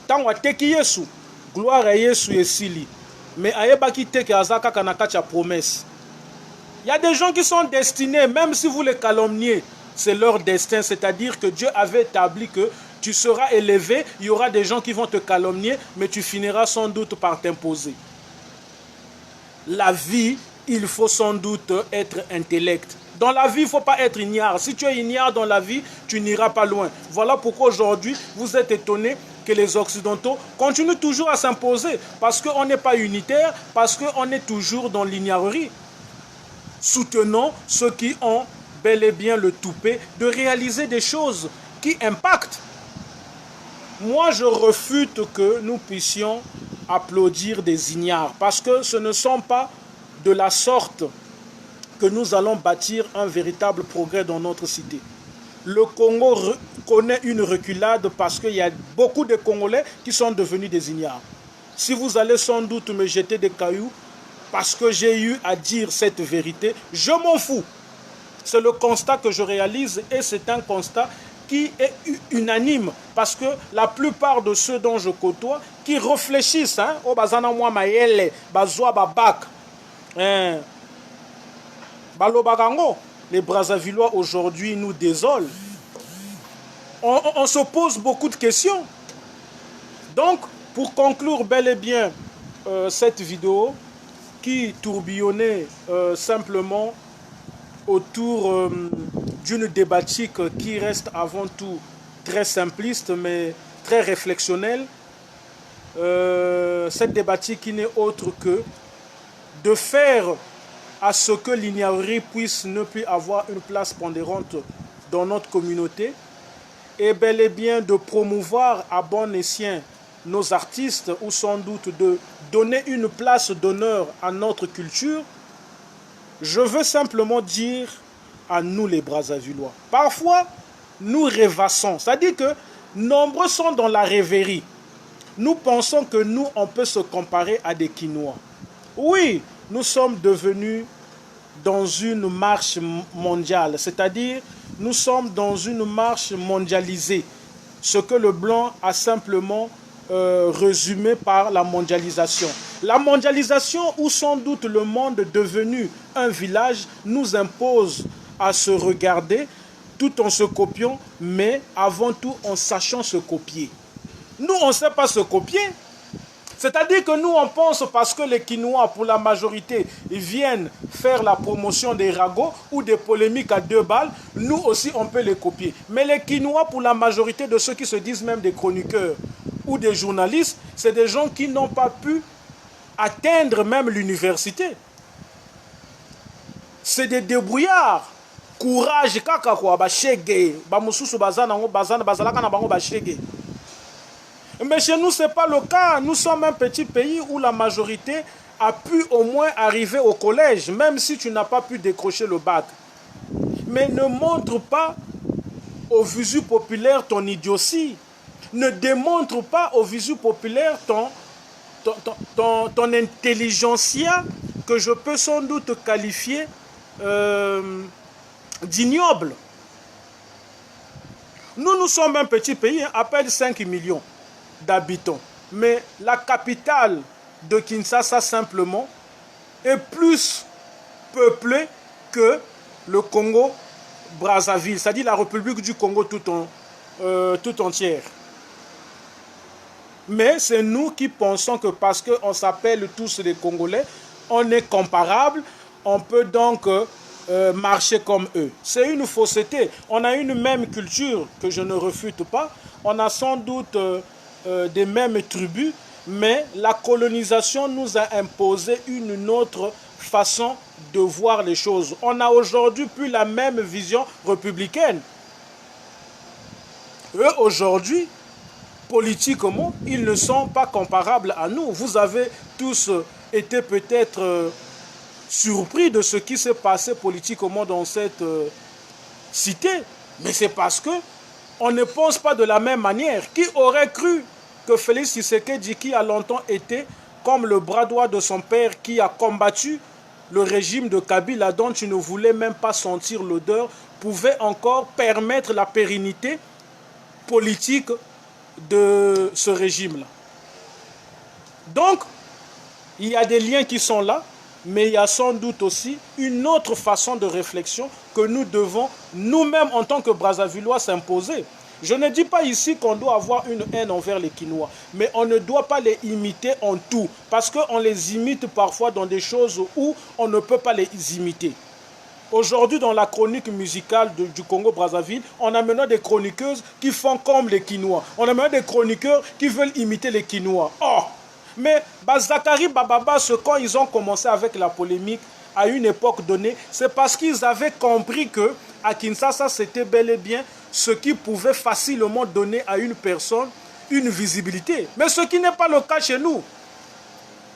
tant a teki Yesu, gloire à Yesu et Sili. Mais ayebaki teke azaka kanakacha promesse. Il y a des gens qui sont destinés, même si vous les calomniez, c'est leur destin. C'est-à-dire que Dieu avait établi que tu seras élevé, il y aura des gens qui vont te calomnier, mais tu finiras sans doute par t'imposer. La vie, il faut sans doute être intellect. Dans la vie, il ne faut pas être ignare. Si tu es ignare dans la vie, tu n'iras pas loin. Voilà pourquoi aujourd'hui, vous êtes étonnés que les Occidentaux continuent toujours à s'imposer. Parce qu'on n'est pas unitaire, parce qu'on est toujours dans l'ignarerie. Soutenons ceux qui ont bel et bien le toupet de réaliser des choses qui impactent. Moi, je refute que nous puissions applaudir des ignares, parce que ce ne sont pas de la sorte que nous allons bâtir un véritable progrès dans notre cité. Le Congo connaît une reculade parce qu'il y a beaucoup de Congolais qui sont devenus des ignares. Si vous allez sans doute me jeter des cailloux parce que j'ai eu à dire cette vérité, je m'en fous. C'est le constat que je réalise et c'est un constat qui est unanime parce que la plupart de ceux dont je côtoie qui réfléchissent, oh bazana moi maele, bazwa babak, balobagango, les Brazzavillois aujourd'hui nous désolent. On se pose beaucoup de questions. Donc, pour conclure bel et bien cette vidéo qui tourbillonnait simplement autour d'une thématique qui reste avant tout très simpliste mais très réflexionnelle. Cette thématique qui n'est autre que de faire à ce que l'ignorerie puisse ne plus avoir une place pondérante dans notre communauté et bel et bien de promouvoir à bon escient nos artistes ou sans doute de donner une place d'honneur à notre culture. Je veux simplement dire à nous les Brazzavillois, parfois nous rêvassons, c'est-à-dire que nombreux sont dans la rêverie. Nous pensons que nous, on peut se comparer à des Quinois. Oui, nous sommes devenus dans une marche mondiale, c'est-à-dire nous sommes dans une marche mondialisée, ce que le blanc a simplement résumé par la mondialisation. La mondialisation où sans doute le monde devenu un village nous impose à se regarder tout en se copiant, mais avant tout en sachant se copier. Nous, on ne sait pas se copier. C'est-à-dire que nous, on pense parce que les Quinois, pour la majorité, ils viennent faire la promotion des ragots ou des polémiques à 2 balles, nous aussi, on peut les copier. Mais les Quinois, pour la majorité de ceux qui se disent même des chroniqueurs ou des journalistes, c'est des gens qui n'ont pas pu atteindre même l'université. C'est des débrouillards. Courage, kaka quoi, ba shege, ba mususu bazana bazalaka na bango ba shege. Mais chez nous, ce n'est pas le cas. Nous sommes un petit pays où la majorité a pu au moins arriver au collège, même si tu n'as pas pu décrocher le bac. Mais ne montre pas au visu populaire ton idiotie. Ne démontre pas au visu populaire ton intelligentsia que je peux sans doute qualifier d'ignoble. Nous sommes un petit pays, à peine 5 millions d'habitants. Mais la capitale de Kinshasa, simplement, est plus peuplée que le Congo-Brazzaville, c'est-à-dire la République du Congo tout entière. Mais c'est nous qui pensons que parce qu'on s'appelle tous les Congolais, on est comparables, on peut donc marcher comme eux. C'est une fausseté. On a une même culture que je ne refute pas. On a sans doute des mêmes tribus, mais la colonisation nous a imposé une autre façon de voir les choses. On n'a aujourd'hui plus la même vision républicaine. Eux, aujourd'hui, politiquement, ils ne sont pas comparables à nous. Vous avez tous été peut-être surpris de ce qui s'est passé politiquement dans cette cité, mais c'est parce que on ne pense pas de la même manière. Qui aurait cru que Félix Tshisekedi, qui a longtemps été comme le bras droit de son père, qui a combattu le régime de Kabila, dont tu ne voulais même pas sentir l'odeur, pouvait encore permettre la pérennité politique de ce régime-là. Donc, il y a des liens qui sont là, mais il y a sans doute aussi une autre façon de réflexion que nous devons nous-mêmes en tant que Brazzavillois s'imposer. Je ne dis pas ici qu'on doit avoir une haine envers les Quinois, mais on ne doit pas les imiter en tout, parce qu'on les imite parfois dans des choses où on ne peut pas les imiter. Aujourd'hui, dans la chronique musicale du Congo-Brazzaville, on a maintenant des chroniqueuses qui font comme les Quinois. On a maintenant des chroniqueurs qui veulent imiter les Quinois. Oh! Mais Zachary Bababa, quand ils ont commencé avec la polémique à une époque donnée, c'est parce qu'ils avaient compris que à Kinshasa, c'était bel et bien ce qui pouvait facilement donner à une personne une visibilité. Mais ce qui n'est pas le cas chez nous.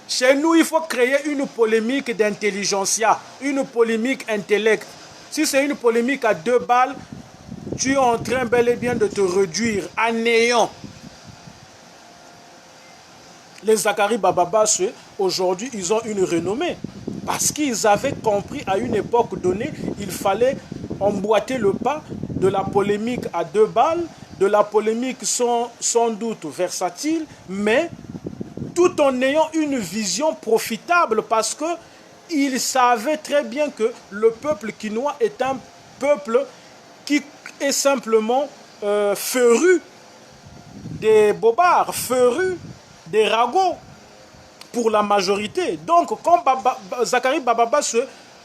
Chez nous, il faut créer une polémique d'intelligentsia, une polémique intellect. Si c'est une polémique à 2 balles, tu es en train bel et bien de te réduire à néant. Les Zacharie Bababasse, aujourd'hui, ils ont une renommée. Parce qu'ils avaient compris à une époque donnée, il fallait emboîter le pas de la polémique à 2 balles, de la polémique sans doute versatile, mais tout en ayant une vision profitable parce qu'ils savaient très bien que le peuple quinois est un peuple qui est simplement féru des bobards, féru des ragots pour la majorité. Donc, quand Zacharie Bababa se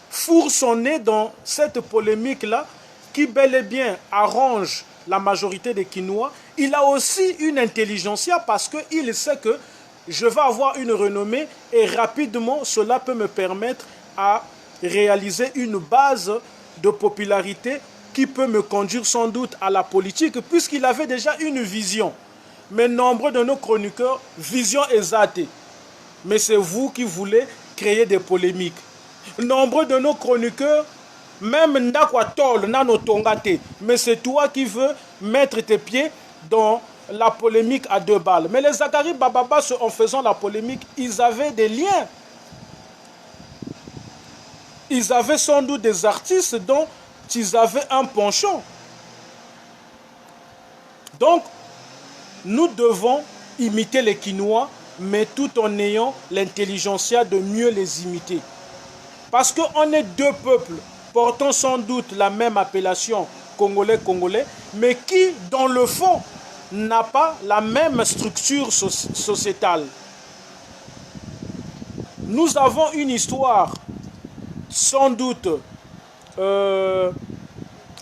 fourre son nez dans cette polémique-là, qui bel et bien arrange la majorité des Quinois, il a aussi une intelligentsia parce qu'il sait que je vais avoir une renommée et rapidement, cela peut me permettre à réaliser une base de popularité qui peut me conduire sans doute à la politique puisqu'il avait déjà une vision. Mais nombreux de nos chroniqueurs, vision exacte. Mais c'est vous qui voulez créer des polémiques. Nombreux de nos chroniqueurs, même Ndakwatol, Nanotongate, mais c'est toi qui veux mettre tes pieds dans la polémique à 2 balles. Mais les Zacharie Bababas, en faisant la polémique, ils avaient des liens. Ils avaient sans doute des artistes dont ils avaient un penchant. Donc, nous devons imiter les Quinois, mais tout en ayant l'intelligentsia de mieux les imiter. Parce qu'on est 2 peuples portant sans doute la même appellation congolais, mais qui, dans le fond, n'a pas la même structure sociétale. Nous avons une histoire sans doute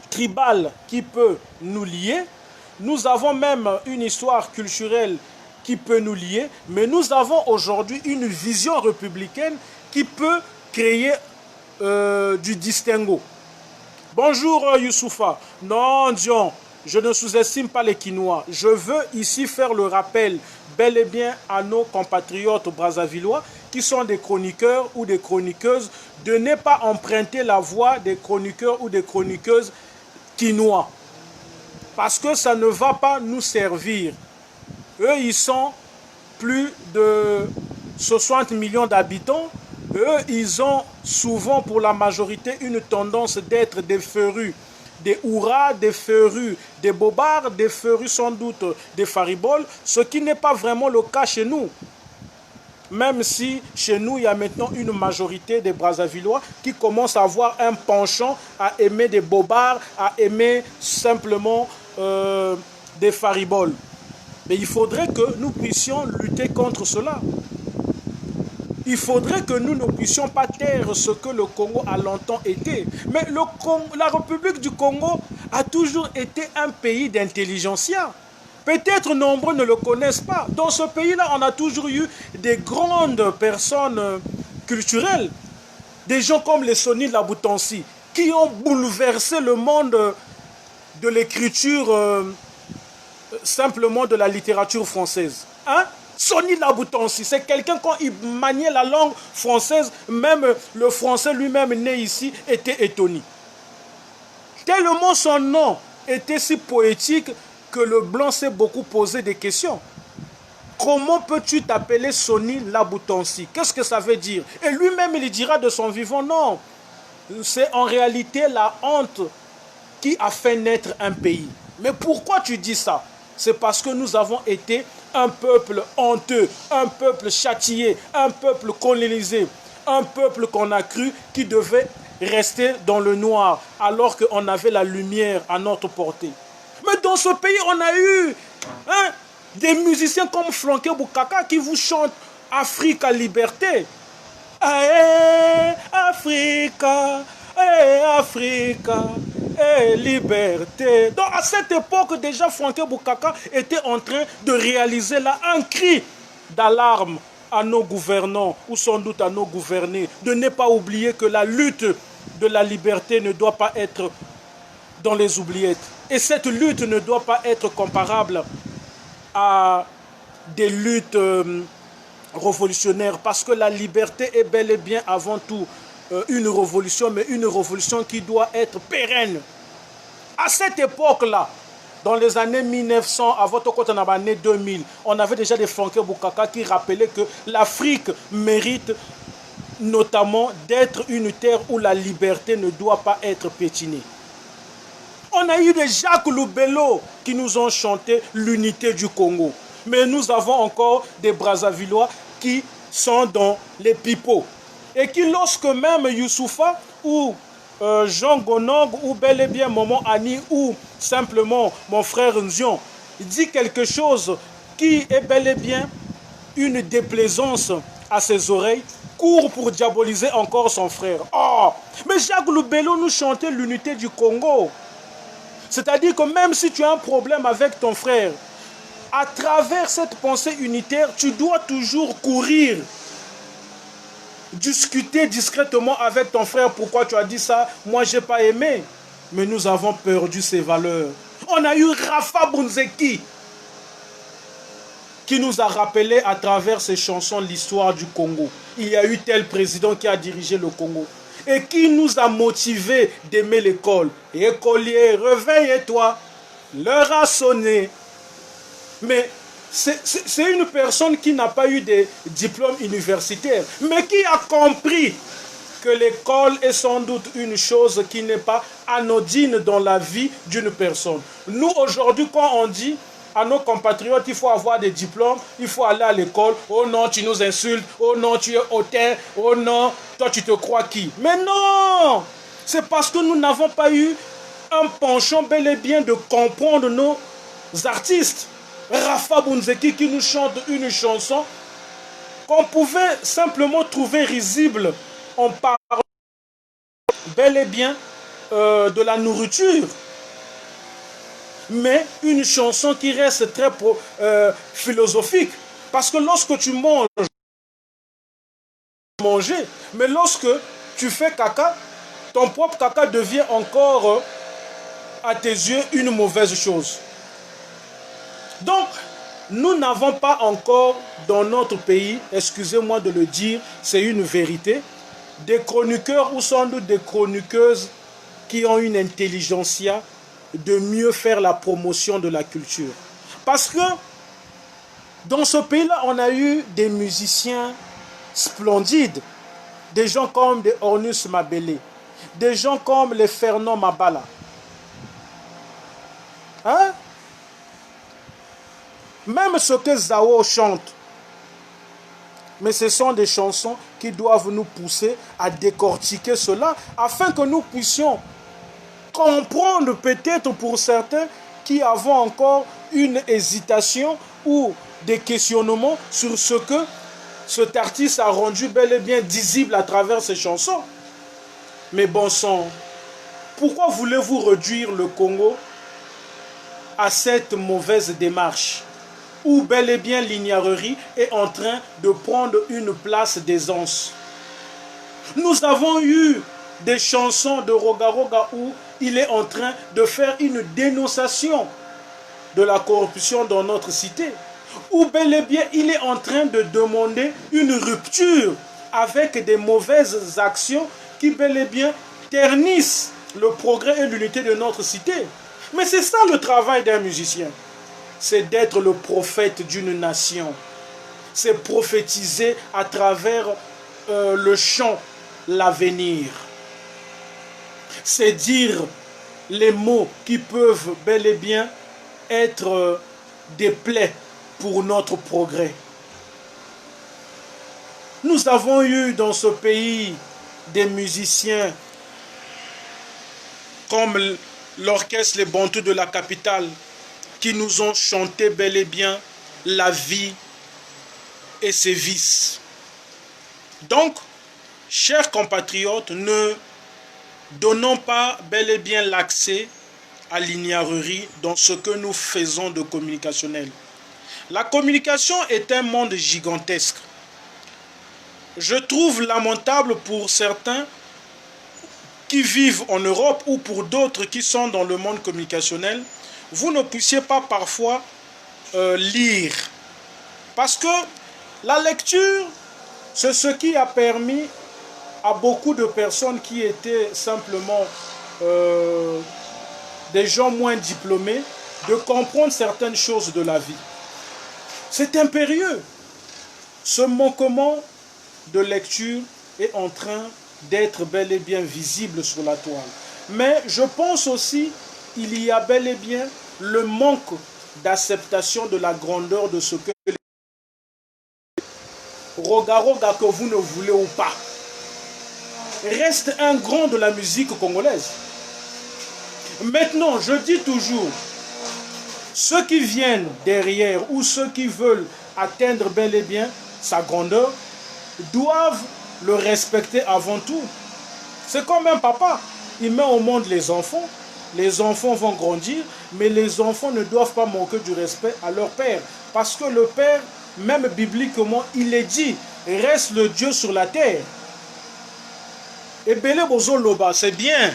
tribale qui peut nous lier. Nous avons même une histoire culturelle qui peut nous lier, mais nous avons aujourd'hui une vision républicaine qui peut créer du distinguo. Bonjour Youssoufa. Non, Dion, je ne sous-estime pas les Quinois. Je veux ici faire le rappel bel et bien à nos compatriotes brazzavillois qui sont des chroniqueurs ou des chroniqueuses de ne pas emprunter la voie des chroniqueurs ou des chroniqueuses quinois. Parce que ça ne va pas nous servir. Eux, ils sont plus de 60 millions d'habitants. Eux, ils ont souvent, pour la majorité, une tendance d'être des férus, des hurrahs, des férus, des bobards, des férus sans doute, des fariboles, ce qui n'est pas vraiment le cas chez nous. Même si chez nous, il y a maintenant une majorité des Brazzavillois qui commencent à avoir un penchant à aimer des bobards, à aimer simplement des fariboles. Mais il faudrait que nous puissions lutter contre cela. Il faudrait que nous ne puissions pas taire ce que le Congo a longtemps été. Mais la République du Congo a toujours été un pays d'intelligentsia. Peut-être nombreux ne le connaissent pas. Dans ce pays-là, on a toujours eu des grandes personnes culturelles. Des gens comme les Sonny Laboutansi, qui ont bouleversé le monde de l'écriture, simplement de la littérature française. Hein? Sonny Laboutansi, c'est quelqu'un, quand il maniait la langue française, même le français lui-même né ici était étonné. Tellement son nom était si poétique que le blanc s'est beaucoup posé des questions. Comment peux-tu t'appeler Sonny Laboutansi? Qu'est-ce que ça veut dire? Et lui-même, il dira de son vivant, non. C'est en réalité la honte qui a fait naître un pays. Mais pourquoi tu dis ça? C'est parce que nous avons été un peuple honteux, un peuple châtié, un peuple colonisé, un peuple qu'on a cru qui devait rester dans le noir alors qu'on avait la lumière à notre portée. Mais dans ce pays, on a eu des musiciens comme Franké Boukaka qui vous chantent Africa Liberté. Aïe, Africa, Africa, liberté. Donc à cette époque, déjà, Franké Boukaka était en train de réaliser là un cri d'alarme à nos gouvernants, ou sans doute à nos gouvernés, de ne pas oublier que la lutte de la liberté ne doit pas être dans les oubliettes. Et cette lutte ne doit pas être comparable à des luttes révolutionnaire, parce que la liberté est bel et bien avant tout une révolution, mais une révolution qui doit être pérenne. À cette époque-là, dans les années 1900, à votre côté, dans les années 2000, on avait déjà des Franké Boukaka qui rappelaient que l'Afrique mérite notamment d'être une terre où la liberté ne doit pas être pétinée. On a eu des Jacques Loubello qui nous ont chanté l'unité du Congo. Mais nous avons encore des Brazzavillois qui sont dans les pipeaux. Et qui, lorsque même Youssoufa ou Jean Gonog ou bel et bien Momo Ani ou simplement mon frère Nzion dit quelque chose qui est bel et bien une déplaisance à ses oreilles, court pour diaboliser encore son frère. Oh, mais Jacques Loubello nous chantait l'unité du Congo. C'est-à-dire que même si tu as un problème avec ton frère, à travers cette pensée unitaire, tu dois toujours courir, discuter discrètement avec ton frère. Pourquoi tu as dit ça? Moi, je n'ai pas aimé. Mais nous avons perdu ces valeurs. On a eu Rafa Bunzeki qui nous a rappelé à travers ses chansons l'histoire du Congo. Il y a eu tel président qui a dirigé le Congo et qui nous a motivés d'aimer l'école. Écolier, réveille-toi, l'heure a sonné. Mais c'est une personne qui n'a pas eu de diplôme universitaire, mais qui a compris que l'école est sans doute une chose qui n'est pas anodine dans la vie d'une personne. Nous, aujourd'hui, quand on dit à nos compatriotes, il faut avoir des diplômes, il faut aller à l'école. Oh non, tu nous insultes. Oh non, tu es hautain. Oh non, toi, tu te crois qui? Mais non! C'est parce que nous n'avons pas eu un penchant bel et bien de comprendre nos artistes. Rafa Bunzeki qui nous chante une chanson qu'on pouvait simplement trouver risible en parlant bel et bien de la nourriture. Mais une chanson qui reste très philosophique. Parce que lorsque tu manges, mais lorsque tu fais caca, ton propre caca devient encore, à tes yeux, une mauvaise chose. Donc, nous n'avons pas encore dans notre pays, excusez-moi de le dire, c'est une vérité, des chroniqueurs ou sans doute des chroniqueuses qui ont une intelligentsia de mieux faire la promotion de la culture. Parce que dans ce pays-là, on a eu des musiciens splendides, des gens comme des Ornus Mabele, des gens comme les Fernand Mabala. Hein? Même ce que Zao chante, mais ce sont des chansons qui doivent nous pousser à décortiquer cela afin que nous puissions comprendre peut-être pour certains qui avons encore une hésitation ou des questionnements sur ce que cet artiste a rendu bel et bien visible à travers ses chansons. Mais bon sang, pourquoi voulez-vous réduire le Congo à cette mauvaise démarche où bel et bien l'ignarrerie est en train de prendre une place d'aisance? Nous avons eu des chansons de Roga Roga où il est en train de faire une dénonciation de la corruption dans notre cité, où bel et bien il est en train de demander une rupture avec des mauvaises actions qui bel et bien ternissent le progrès et l'unité de notre cité. Mais c'est ça le travail d'un musicien, c'est d'être le prophète d'une nation, c'est prophétiser à travers le chant l'avenir, c'est dire les mots qui peuvent bel et bien être des plaies pour notre progrès. Nous avons eu dans ce pays des musiciens comme l'orchestre Les Bantous de la capitale qui nous ont chanté bel et bien la vie et ses vices. Donc, chers compatriotes, ne donnons pas bel et bien l'accès à l'ignarrerie dans ce que nous faisons de communicationnel. La communication est un monde gigantesque. Je trouve lamentable pour certains qui vivent en Europe ou pour d'autres qui sont dans le monde communicationnel, vous ne puissiez pas parfois lire. Parce que La lecture, c'est ce qui a permis à beaucoup de personnes qui étaient simplement des gens moins diplômés de comprendre certaines choses de la vie. C'est impérieux. Ce manquement de lecture est en train d'être bel et bien visible sur la toile. Mais je pense aussi qu'il y a bel et bien le manque d'acceptation de la grandeur de ce que Roga que vous ne voulez ou pas reste un grand de la musique congolaise. Maintenant, je dis toujours, ceux qui viennent derrière ou ceux qui veulent atteindre bel et bien sa grandeur doivent le respecter avant tout. C'est comme un papa, il met au monde les enfants vont grandir, mais les enfants ne doivent pas manquer du respect à leur père. Parce que le père, même bibliquement, il est dit, reste le Dieu sur la terre. Et Belé Bozo Loba, c'est bien.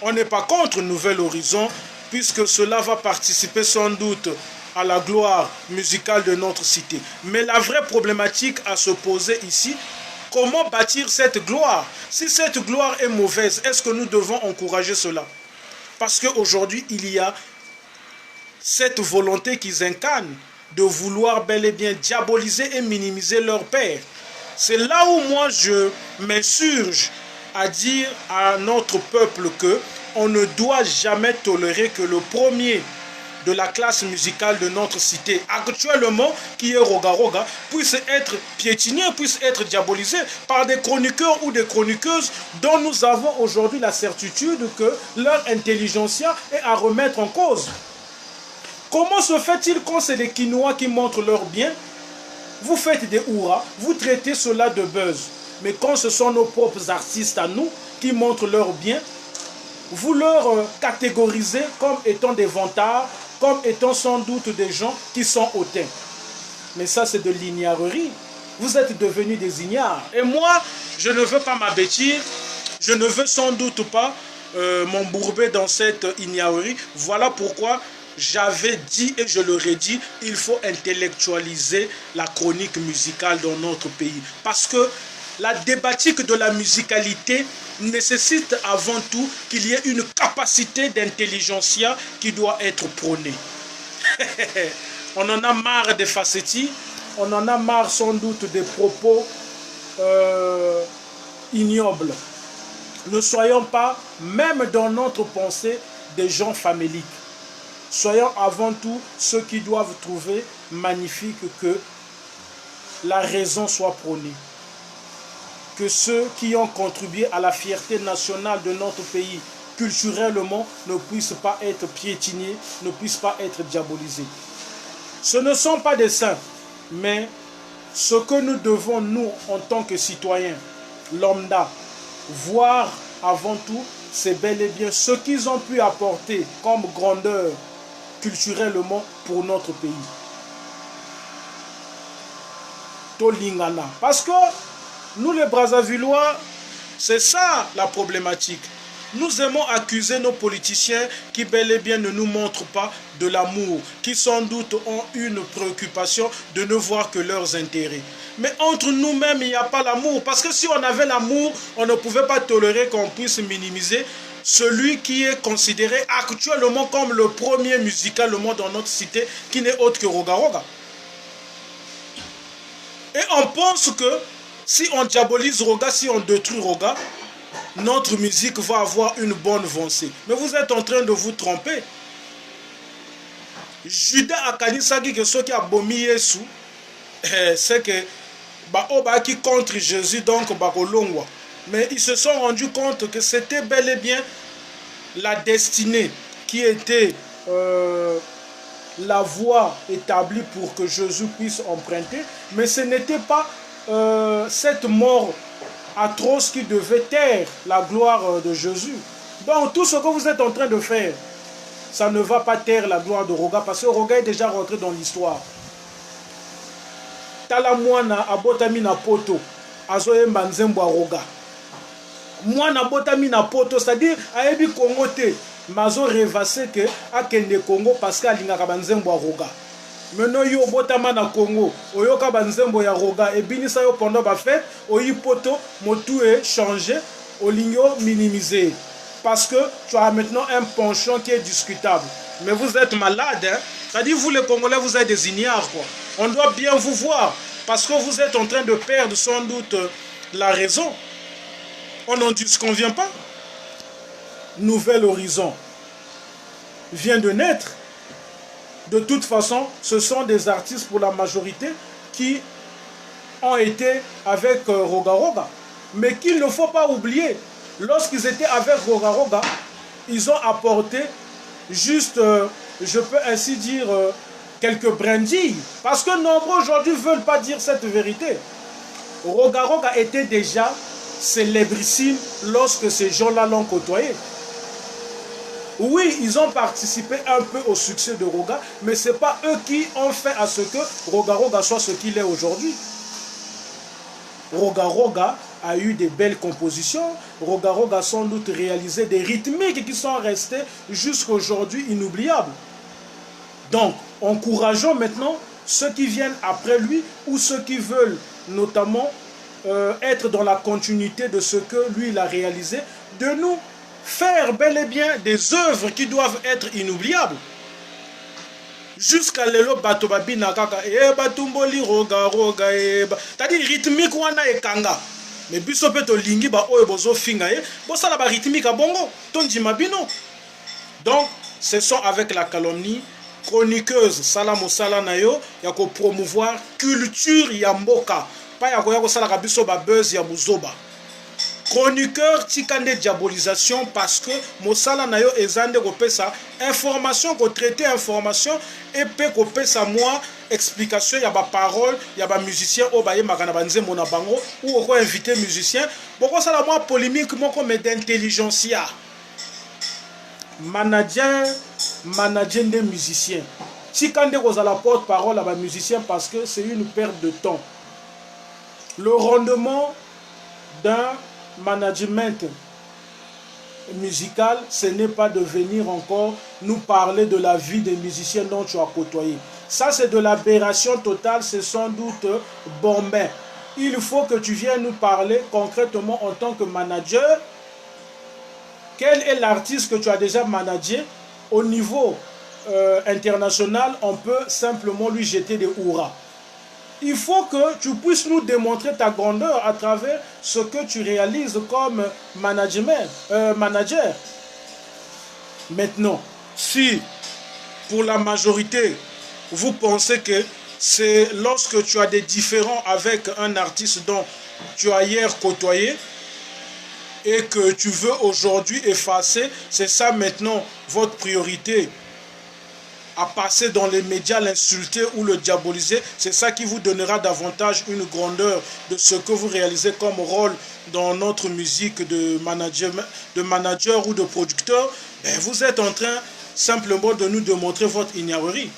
On n'est pas contre Nouvel Horizon, puisque cela va participer sans doute à la gloire musicale de notre cité. Mais la vraie problématique à se poser ici, comment bâtir cette gloire? Si cette gloire est mauvaise, est-ce que nous devons encourager cela? Parce qu'aujourd'hui, il y a cette volonté qu'ils incarnent de vouloir bel et bien diaboliser et minimiser leur père. C'est là où moi je m'insurge à dire à notre peuple que on ne doit jamais tolérer que le premier de la classe musicale de notre cité actuellement, qui est Roga, puisse être piétiné, puisse être diabolisé par des chroniqueurs ou des chroniqueuses dont nous avons aujourd'hui la certitude que leur intelligentsia est à remettre en cause. Comment se fait-il quand c'est les Quinois qui montrent leur bien? Vous faites des hurrahs, vous traitez cela de buzz. Mais quand ce sont nos propres artistes à nous qui montrent leur bien, vous leur catégorisez comme étant des vantards, comme étant sans doute des gens qui sont hautains. Mais ça, c'est de l'ignarerie. Vous êtes devenus des ignares. Et moi, je ne veux pas m'abêtir, je ne veux sans doute pas m'embourber dans cette ignarerie. Voilà pourquoi j'avais dit et je le redis, il faut intellectualiser la chronique musicale dans notre pays. Parce que la débatique de la musicalité nécessite avant tout qu'il y ait une capacité d'intelligentsia qui doit être prônée. On en a marre des facettis, on en a marre sans doute des propos ignobles. Ne soyons pas, même dans notre pensée, des gens faméliques. Soyons avant tout ceux qui doivent trouver magnifique que la raison soit prônée. Que ceux qui ont contribué à la fierté nationale de notre pays culturellement ne puissent pas être piétinés, ne puissent pas être diabolisés. Ce ne sont pas des saints, mais ce que nous devons, nous, en tant que citoyens, lambda, voir avant tout, c'est bel et bien ce qu'ils ont pu apporter comme grandeur culturellement pour notre pays. Tolingana. Parce que nous les Brazzavillois, c'est ça la problématique. Nous aimons accuser nos politiciens qui bel et bien ne nous montrent pas de l'amour, qui sans doute ont une préoccupation de ne voir que leurs intérêts. Mais entre nous-mêmes, il n'y a pas l'amour. Parce que si on avait l'amour, on ne pouvait pas tolérer qu'on puisse minimiser celui qui est considéré actuellement comme le premier musicalement dans notre cité, qui n'est autre que Roga. Et on pense que si on diabolise Roga, si on détruit Roga, notre musique va avoir une bonne avancée. Mais vous êtes en train de vous tromper. Judas a kanisaki que ceux qui ont abomi Yesu, c'est que qui contre Jésus, donc bakolongwa. Mais ils se sont rendus compte que c'était bel et bien la destinée qui était la voie établie pour que Jésus puisse emprunter. Mais ce n'était pas cette mort atroce qui devait taire la gloire de Jésus. Donc tout ce que vous êtes en train de faire, ça ne va pas taire la gloire de Roga, parce que Roga est déjà rentré dans l'histoire. Tala mwana abotami na poto azoyemba nzembo Roga. Mwana abotami na poto, c'est-à-dire ayebi Congo te, mazo revase que akende Congo parce que alingaka banzembo Roga. Maintenant yo botama na Congo, oyoka banzembo ya Roga et binisa yo pendant ba fête, oyi poto motu est changé, oligno minimisé parce que tu as maintenant un penchant qui est discutable. Mais vous êtes malade, hein? C'est-à-dire vous les Congolais vous êtes des ignares quoi. On doit bien vous voir parce que vous êtes en train de perdre sans doute la raison. On n'en disconvient pas. Nouvel horizon vient de naître. De toute façon, ce sont des artistes pour la majorité qui ont été avec Roga Roga. Mais qu'il ne faut pas oublier, lorsqu'ils étaient avec Roga Roga, ils ont apporté juste, je peux ainsi dire, quelques brindilles. Parce que nombreux aujourd'hui ne veulent pas dire cette vérité. Roga Roga était déjà célébrissime lorsque ces gens-là l'ont côtoyé. Oui, ils ont participé un peu au succès de Roga, mais ce n'est pas eux qui ont fait à ce que Roga Roga soit ce qu'il est aujourd'hui. Roga Roga a eu des belles compositions. Roga Roga a sans doute réalisé des rythmiques qui sont restées jusqu'à aujourd'hui inoubliables. Donc, encourageons maintenant ceux qui viennent après lui ou ceux qui veulent notamment être dans la continuité de ce que lui il a réalisé, de nous faire bel et bien des œuvres qui doivent être inoubliables. Jusqu'à l'élo bato babina kaka batumboli Roga Roga c'est-à-dire rythmique wana ekanga mais biso pe to lingi ba oyo bozo finga bo sala ba rythmique a bongo tondima bino. Donc ce sont avec la calomnie chroniqueuse sala mosala na yo ya ko promouvoir culture ya mboka pa ya ko sala ka biso ba buzz ya buzoba. Chroniqueur tikande diabolisation parce que mosala na yo ezande ko pesa information ko traiter information et pe ko pesa moi explication ya ba parole ya ba musicien o ba ye makana banzembo na bango ou ko inviter musicien boko sala moi polémique moko mais d'intelligentsia manager des musiciens tikande ko za la porte parole à ba musicien parce que c'est une perte de temps. Le rendement d'un management musical, ce n'est pas de venir encore nous parler de la vie des musiciens dont tu as côtoyé. Ça, c'est de l'aberration totale, c'est sans doute bombé. Il faut que tu viennes nous parler concrètement en tant que manager. Quel est l'artiste que tu as déjà managé au niveau international? On peut simplement lui jeter des hurrahs. Il faut que tu puisses nous démontrer ta grandeur à travers ce que tu réalises comme manager. Maintenant, si pour la majorité, vous pensez que c'est lorsque tu as des différends avec un artiste dont tu as hier côtoyé et que tu veux aujourd'hui effacer, c'est ça maintenant votre priorité, à passer dans les médias, l'insulter ou le diaboliser, c'est ça qui vous donnera davantage une grandeur de ce que vous réalisez comme rôle dans notre musique de manager ou de producteur. Ben, vous êtes en train simplement de nous démontrer votre ignorerie.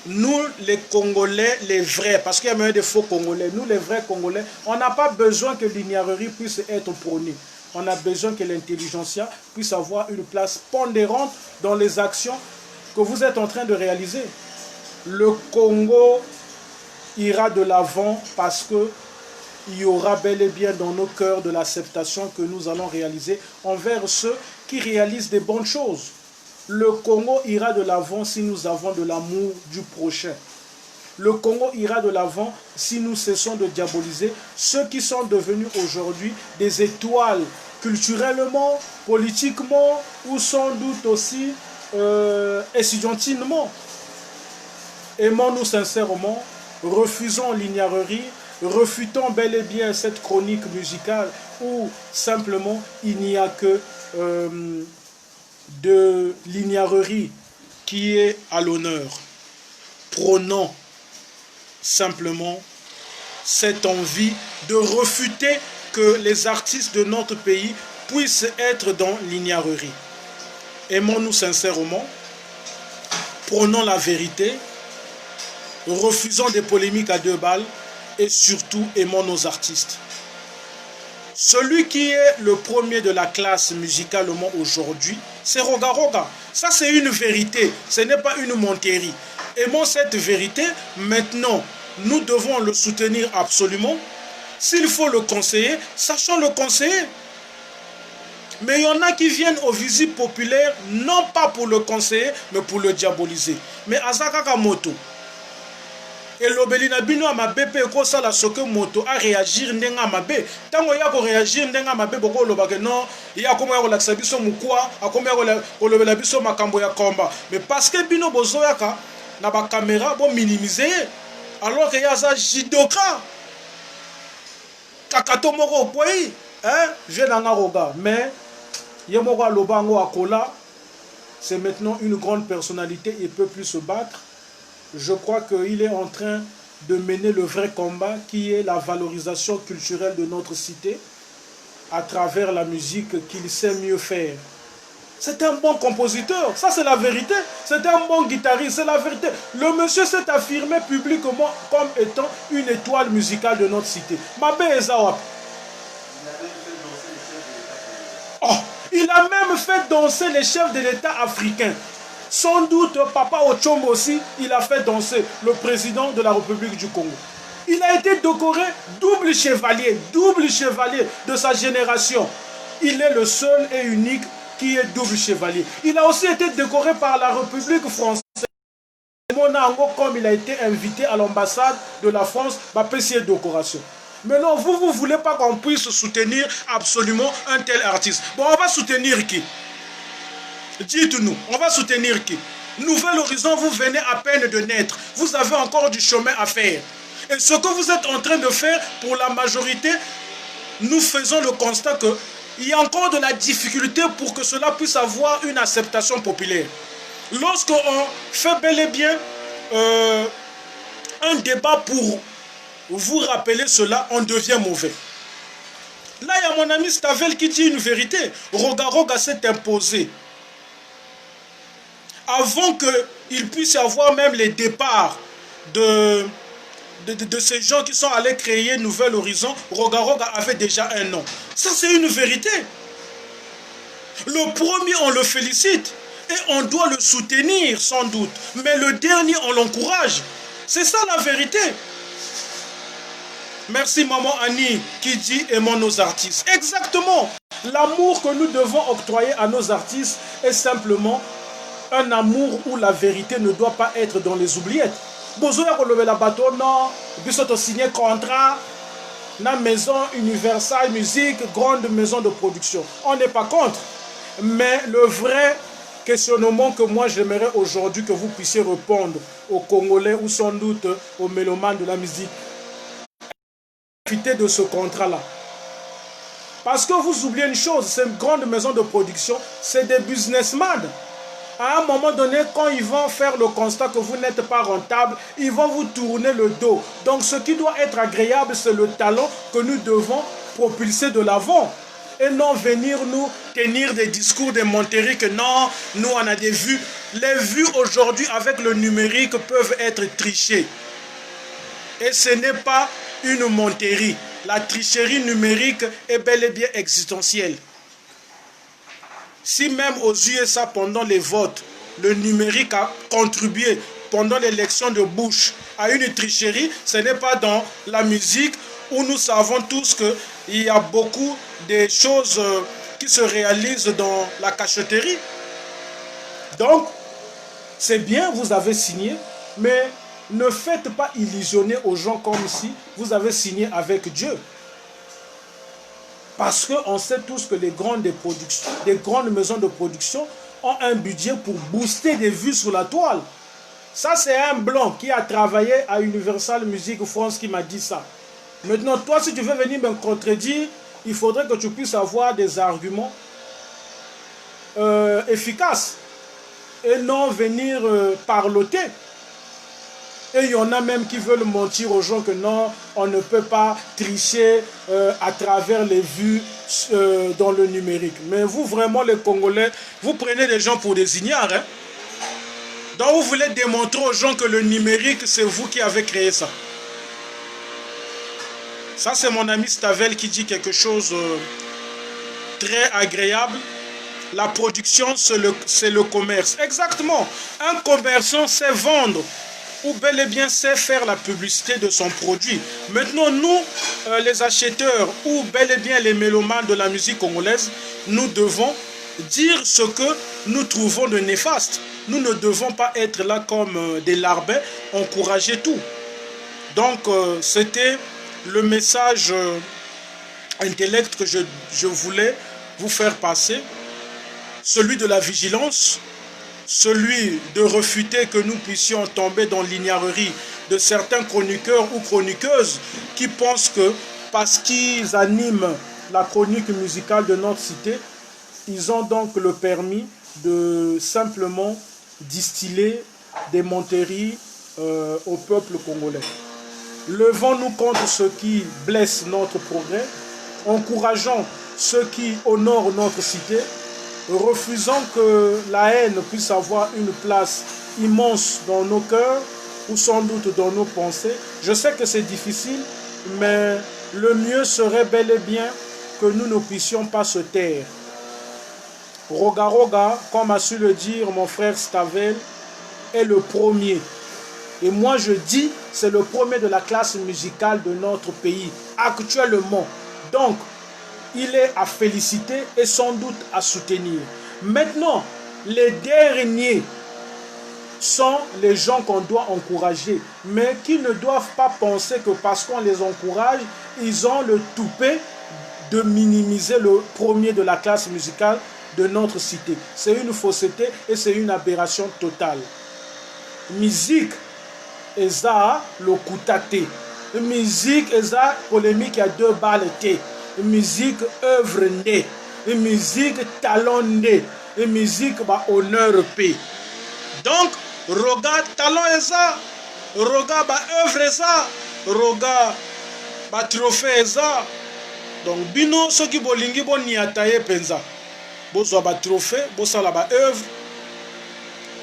Nous, les Congolais, les vrais, parce qu'il y a même des faux Congolais, nous, les vrais Congolais, on n'a pas besoin que l'ignorerie puisse être prônée. On a besoin que l'intelligentsia puisse avoir une place pondérante dans les actions que vous êtes en train de réaliser. Le Congo ira de l'avant parce que il y aura bel et bien dans nos cœurs de l'acceptation que nous allons réaliser envers ceux qui réalisent des bonnes choses. Le Congo ira de l'avant si nous avons de l'amour du prochain. Le Congo ira de l'avant si nous cessons de diaboliser ceux qui sont devenus aujourd'hui des étoiles culturellement, politiquement ou sans doute aussi étudiantinement. Aimons-nous sincèrement, refusons l'ignorerie, refutons bel et bien cette chronique musicale où simplement il n'y a que de l'ignorerie qui est à l'honneur. Prônons simplement cette envie de refuter que les artistes de notre pays puissent être dans l'ignorerie. Aimons-nous sincèrement, prônons la vérité, refusons des polémiques à deux balles et surtout aimons nos artistes. Celui qui est le premier de la classe musicalement aujourd'hui, c'est Roga Roga. Ça, c'est une vérité, ce n'est pas une menterie. Aimons cette vérité. Maintenant, nous devons le soutenir absolument. S'il faut le conseiller, sachons le conseiller. Mais il y en a qui viennent aux visites populaires, non pas pour le conseiller, mais pour le diaboliser. Mais Azakaka Moto. Et l'obelina bino a mabe pe ko sala soke moto a réagir ndenga mabe. Tango ya ko réagir ndenga mabe boko lobake non, ya ko ya ko laksa biso mukwa, akoma ya ko lobela biso makambo ya komba. Mais parce que bino bozo yaka na ba caméra bo minimiser alors que ya za jidoka. Kakato moko poyi, hein, je nanga roga, mais yemoko lobango akola, c'est maintenant une grande personnalité et peut plus se battre. Je crois qu'il est en train de mener le vrai combat qui est la valorisation culturelle de notre cité à travers la musique qu'il sait mieux faire. C'est un bon compositeur, ça c'est la vérité. C'est un bon guitariste, c'est la vérité. Le monsieur s'est affirmé publiquement comme étant une étoile musicale de notre cité. Mabe Ezawap. Oh, il a même fait danser les chefs de l'État africain. Sans doute, Papa Ochombo aussi, il a fait danser le président de la République du Congo. Il a été décoré double chevalier de sa génération. Il est le seul et unique qui est double chevalier. Il a aussi été décoré par la République française. Comme il a été invité à l'ambassade de la France, c'est décoration. Mais non, vous ne voulez pas qu'on puisse soutenir absolument un tel artiste. Bon, on va soutenir qui? Dites-nous, on va soutenir qui? Nouvel Horizon, vous venez à peine de naître. Vous avez encore du chemin à faire. Et ce que vous êtes en train de faire pour la majorité, nous faisons le constat qu'il y a encore de la difficulté pour que cela puisse avoir une acceptation populaire. Lorsqu'on fait bel et bien un débat pour vous rappeler cela, on devient mauvais. Là, il y a mon ami Stavel qui dit une vérité. Roga Roga s'est imposé. Avant qu'il puisse y avoir même les départs de ces gens qui sont allés créer Nouvel Horizon, Roga Roga avait déjà un nom. Ça, c'est une vérité. Le premier, on le félicite et on doit le soutenir sans doute. Mais le dernier, on l'encourage. C'est ça la vérité. Merci Maman Annie qui dit aimons nos artistes. Exactement. L'amour que nous devons octroyer à nos artistes est simplement un amour où la vérité ne doit pas être dans les oubliettes. Bozoya ko lever la bateau non, biso signé contrat na maison Universal Music, grande maison de production. On n'est pas contre, mais le vrai questionnement que moi j'aimerais aujourd'hui que vous puissiez répondre aux Congolais ou sans doute aux mélomanes de la musique, profitez de ce contrat-là. Parce que vous oubliez une chose, ces grandes maisons de production, c'est des businessmen. À un moment donné, quand ils vont faire le constat que vous n'êtes pas rentable, ils vont vous tourner le dos. Donc ce qui doit être agréable, c'est le talent que nous devons propulser de l'avant. Et non venir nous tenir des discours de Monterrey que non, nous on a des vues. Les vues aujourd'hui avec le numérique peuvent être trichées. Et ce n'est pas une Monterrey. La tricherie numérique est bel et bien existentielle. Si même aux USA, pendant les votes, le numérique a contribué pendant l'élection de Bush à une tricherie, ce n'est pas dans la musique où nous savons tous qu'il y a beaucoup de choses qui se réalisent dans la cachotterie. Donc, c'est bien, vous avez signé, mais ne faites pas illusionner aux gens comme si vous avez signé avec Dieu. Parce qu'on sait tous que les grandes maisons de production ont un budget pour booster des vues sur la toile. Ça, c'est un blanc qui a travaillé à Universal Music France qui m'a dit ça. Maintenant, toi, si tu veux venir me contredire, il faudrait que tu puisses avoir des arguments efficaces et non venir parloter. Et il y en a même qui veulent mentir aux gens que non, on ne peut pas tricher à travers les vues dans le numérique. Mais vous, vraiment, les Congolais, vous prenez les gens pour des ignares. Hein? Donc, vous voulez démontrer aux gens que le numérique, c'est vous qui avez créé ça. Ça, c'est mon ami Stavel qui dit quelque chose très agréable. la production, c'est le commerce. Exactement. Un commerçant sait vendre ou bel et bien sait faire la publicité de son produit. Maintenant, nous, les acheteurs ou bel et bien les mélomanes de la musique congolaise, nous devons dire ce que nous trouvons de néfaste. Nous ne devons pas être là comme des larbins, encourager tout. Donc, c'était le message intellect que je voulais vous faire passer. Celui de la vigilance, celui de refuter que nous puissions tomber dans l'ignorerie de certains chroniqueurs ou chroniqueuses qui pensent que parce qu'ils animent la chronique musicale de notre cité, ils ont donc le permis de simplement distiller des menteries au peuple congolais. Levons-nous contre ce qui blesse notre progrès, encourageons ceux qui honorent notre cité, refusons que la haine puisse avoir une place immense dans nos cœurs ou sans doute dans nos pensées. Je sais que c'est difficile, mais le mieux serait bel et bien que nous ne puissions pas se taire. Roga Roga, comme a su le dire mon frère Stavel, est le premier. Et moi je dis, c'est le premier de la classe musicale de notre pays, actuellement. Donc, il est à féliciter et sans doute à soutenir. Maintenant, les derniers sont les gens qu'on doit encourager, mais qui ne doivent pas penser que parce qu'on les encourage, ils ont le toupet de minimiser le premier de la classe musicale de notre cité. C'est une fausseté et c'est une aberration totale. Musique, eza lokutate. Musique, eza polémique à 2 balles. Musique, œuvre née. Musique, talent né. Musique, bah, honneur paix. Donc, roga talent eza. Roga ba œuvre eza. Roga ba trophée eza. Donc, bino, ceux qui bolingi bon ni ataye penza. Bozwa ba trophée, bosala ba œuvre.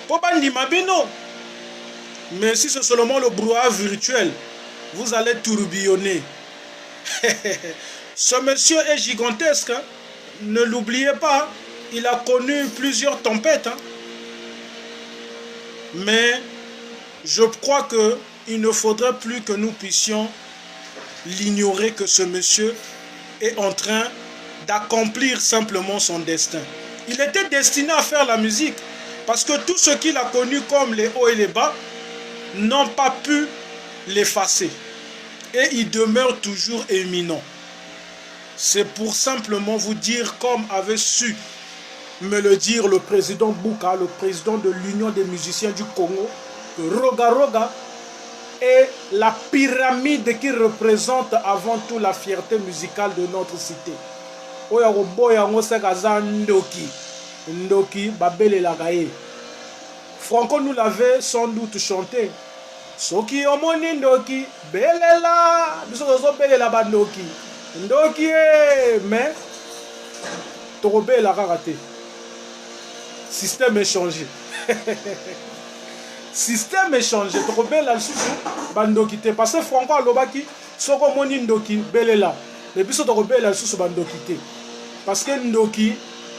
Po bandima bino. Mais si c'est seulement le brouhaha virtuel, vous allez tourbillonner. Ce monsieur est gigantesque. Hein? Ne l'oubliez pas. Il a connu plusieurs tempêtes. Hein? Mais je crois qu'il ne faudrait plus que nous puissions l'ignorer que ce monsieur est en train d'accomplir simplement son destin. Il était destiné à faire la musique. Parce que tout ce qu'il a connu comme les hauts et les bas n'ont pas pu l'effacer. Et il demeure toujours éminent. C'est pour simplement vous dire, comme avait su me le dire le président Bouka, le président de l'Union des musiciens du Congo, que Roga Roga est la pyramide qui représente avant tout la fierté musicale de notre cité. Ndoki Babele Lagaye. Franco nous l'avait sans doute chanté. Soki omoni ndoki belela biso belela ba ndoki ndoki mais torobela raté. Système est changé. Système est changé. Torobela susu ba ndoki te parce que Franco alobaki soko omoni ndoki belela mais biso torobela susu ba ndoki te parce que ndoki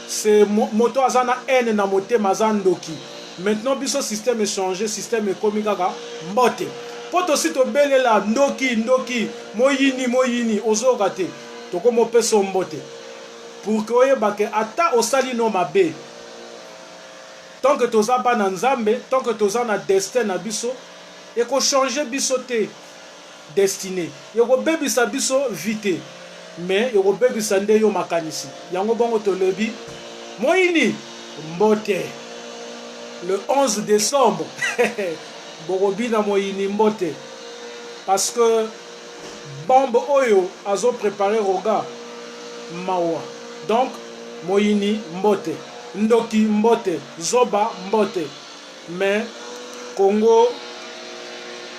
c'est moto azana haine na motema zandoki. Maintenant, biso système est changé, système est comme gaga, mbote. Poto si to belela ndoki ndoki moyini moyini ozogate. Toko mo peso mbote. Pour que oyeba ke ata osali no mabe. Tant que toza ba na nzambe, tant que toza na destin na biso, e ko changer biso te destiné. Yo ko bebisa biso vite. Mais yo ko bebisa nde yo makanisi. Yango bongo to lebi moyini mbote. Le 11 décembre, Borobina Moyini Mbote. Parce que Bombe Oyo a préparé Roga Mawa. Donc, Moyini Mbote. Ndoki Mbote. Zoba Mbote. Mais, Congo,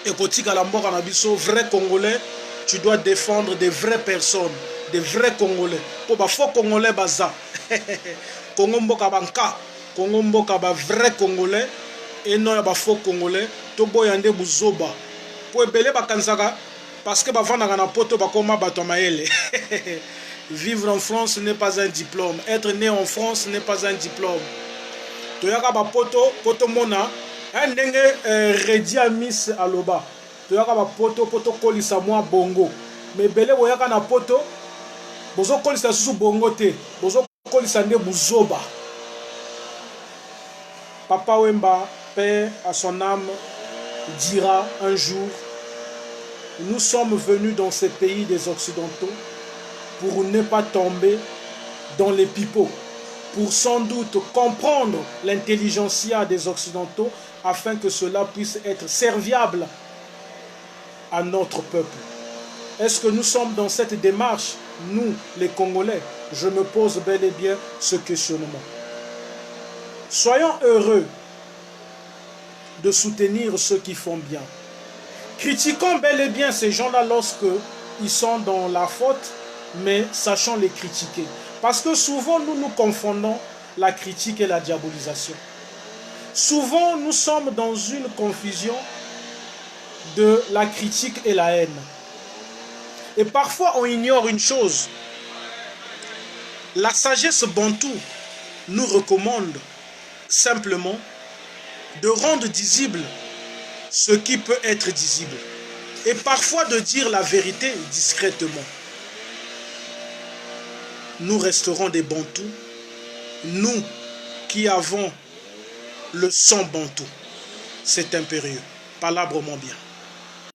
Ekoti Kalamboka Nabiso, vrai Congolais, tu dois défendre des vraies personnes, des vrais Congolais. Pour ba faux Congolais baza. Congo Mboka Banka. Congo mboka ba vrai congolais et non ya ba faux congolais to boyande buzoba po ebele ba kanzaka parce que ba vanda na poto ba koma bato maele Vivre en France n'est pas un diplôme. Être né en France n'est pas un diplôme. Toyaka ba poto mona ndenge redia miss aloba. Toyaka ba poto kolisa mwa bongo. Mais belé boyaka na poto bozo kolisa susu bongo te. Bozo kolisa nde buzoba. Papa Wemba, paix à son âme, dira un jour: nous sommes venus dans ces pays des Occidentaux pour ne pas tomber dans les pipeaux, pour sans doute comprendre l'intelligentsia des Occidentaux afin que cela puisse être serviable à notre peuple. Est-ce que nous sommes dans cette démarche, nous, les Congolais? Je me pose bel et bien ce questionnement. Soyons heureux de soutenir ceux qui font bien. Critiquons bel et bien ces gens-là lorsqu'ils sont dans la faute, mais sachons les critiquer. Parce que souvent, nous confondons la critique et la diabolisation. Souvent, nous sommes dans une confusion de la critique et la haine. Et parfois, on ignore une chose. La sagesse bantoue nous recommande simplement de rendre visible ce qui peut être visible. Et parfois de dire la vérité discrètement. Nous resterons des bantous, nous qui avons le sang bantou. C'est impérieux, palabrement bien.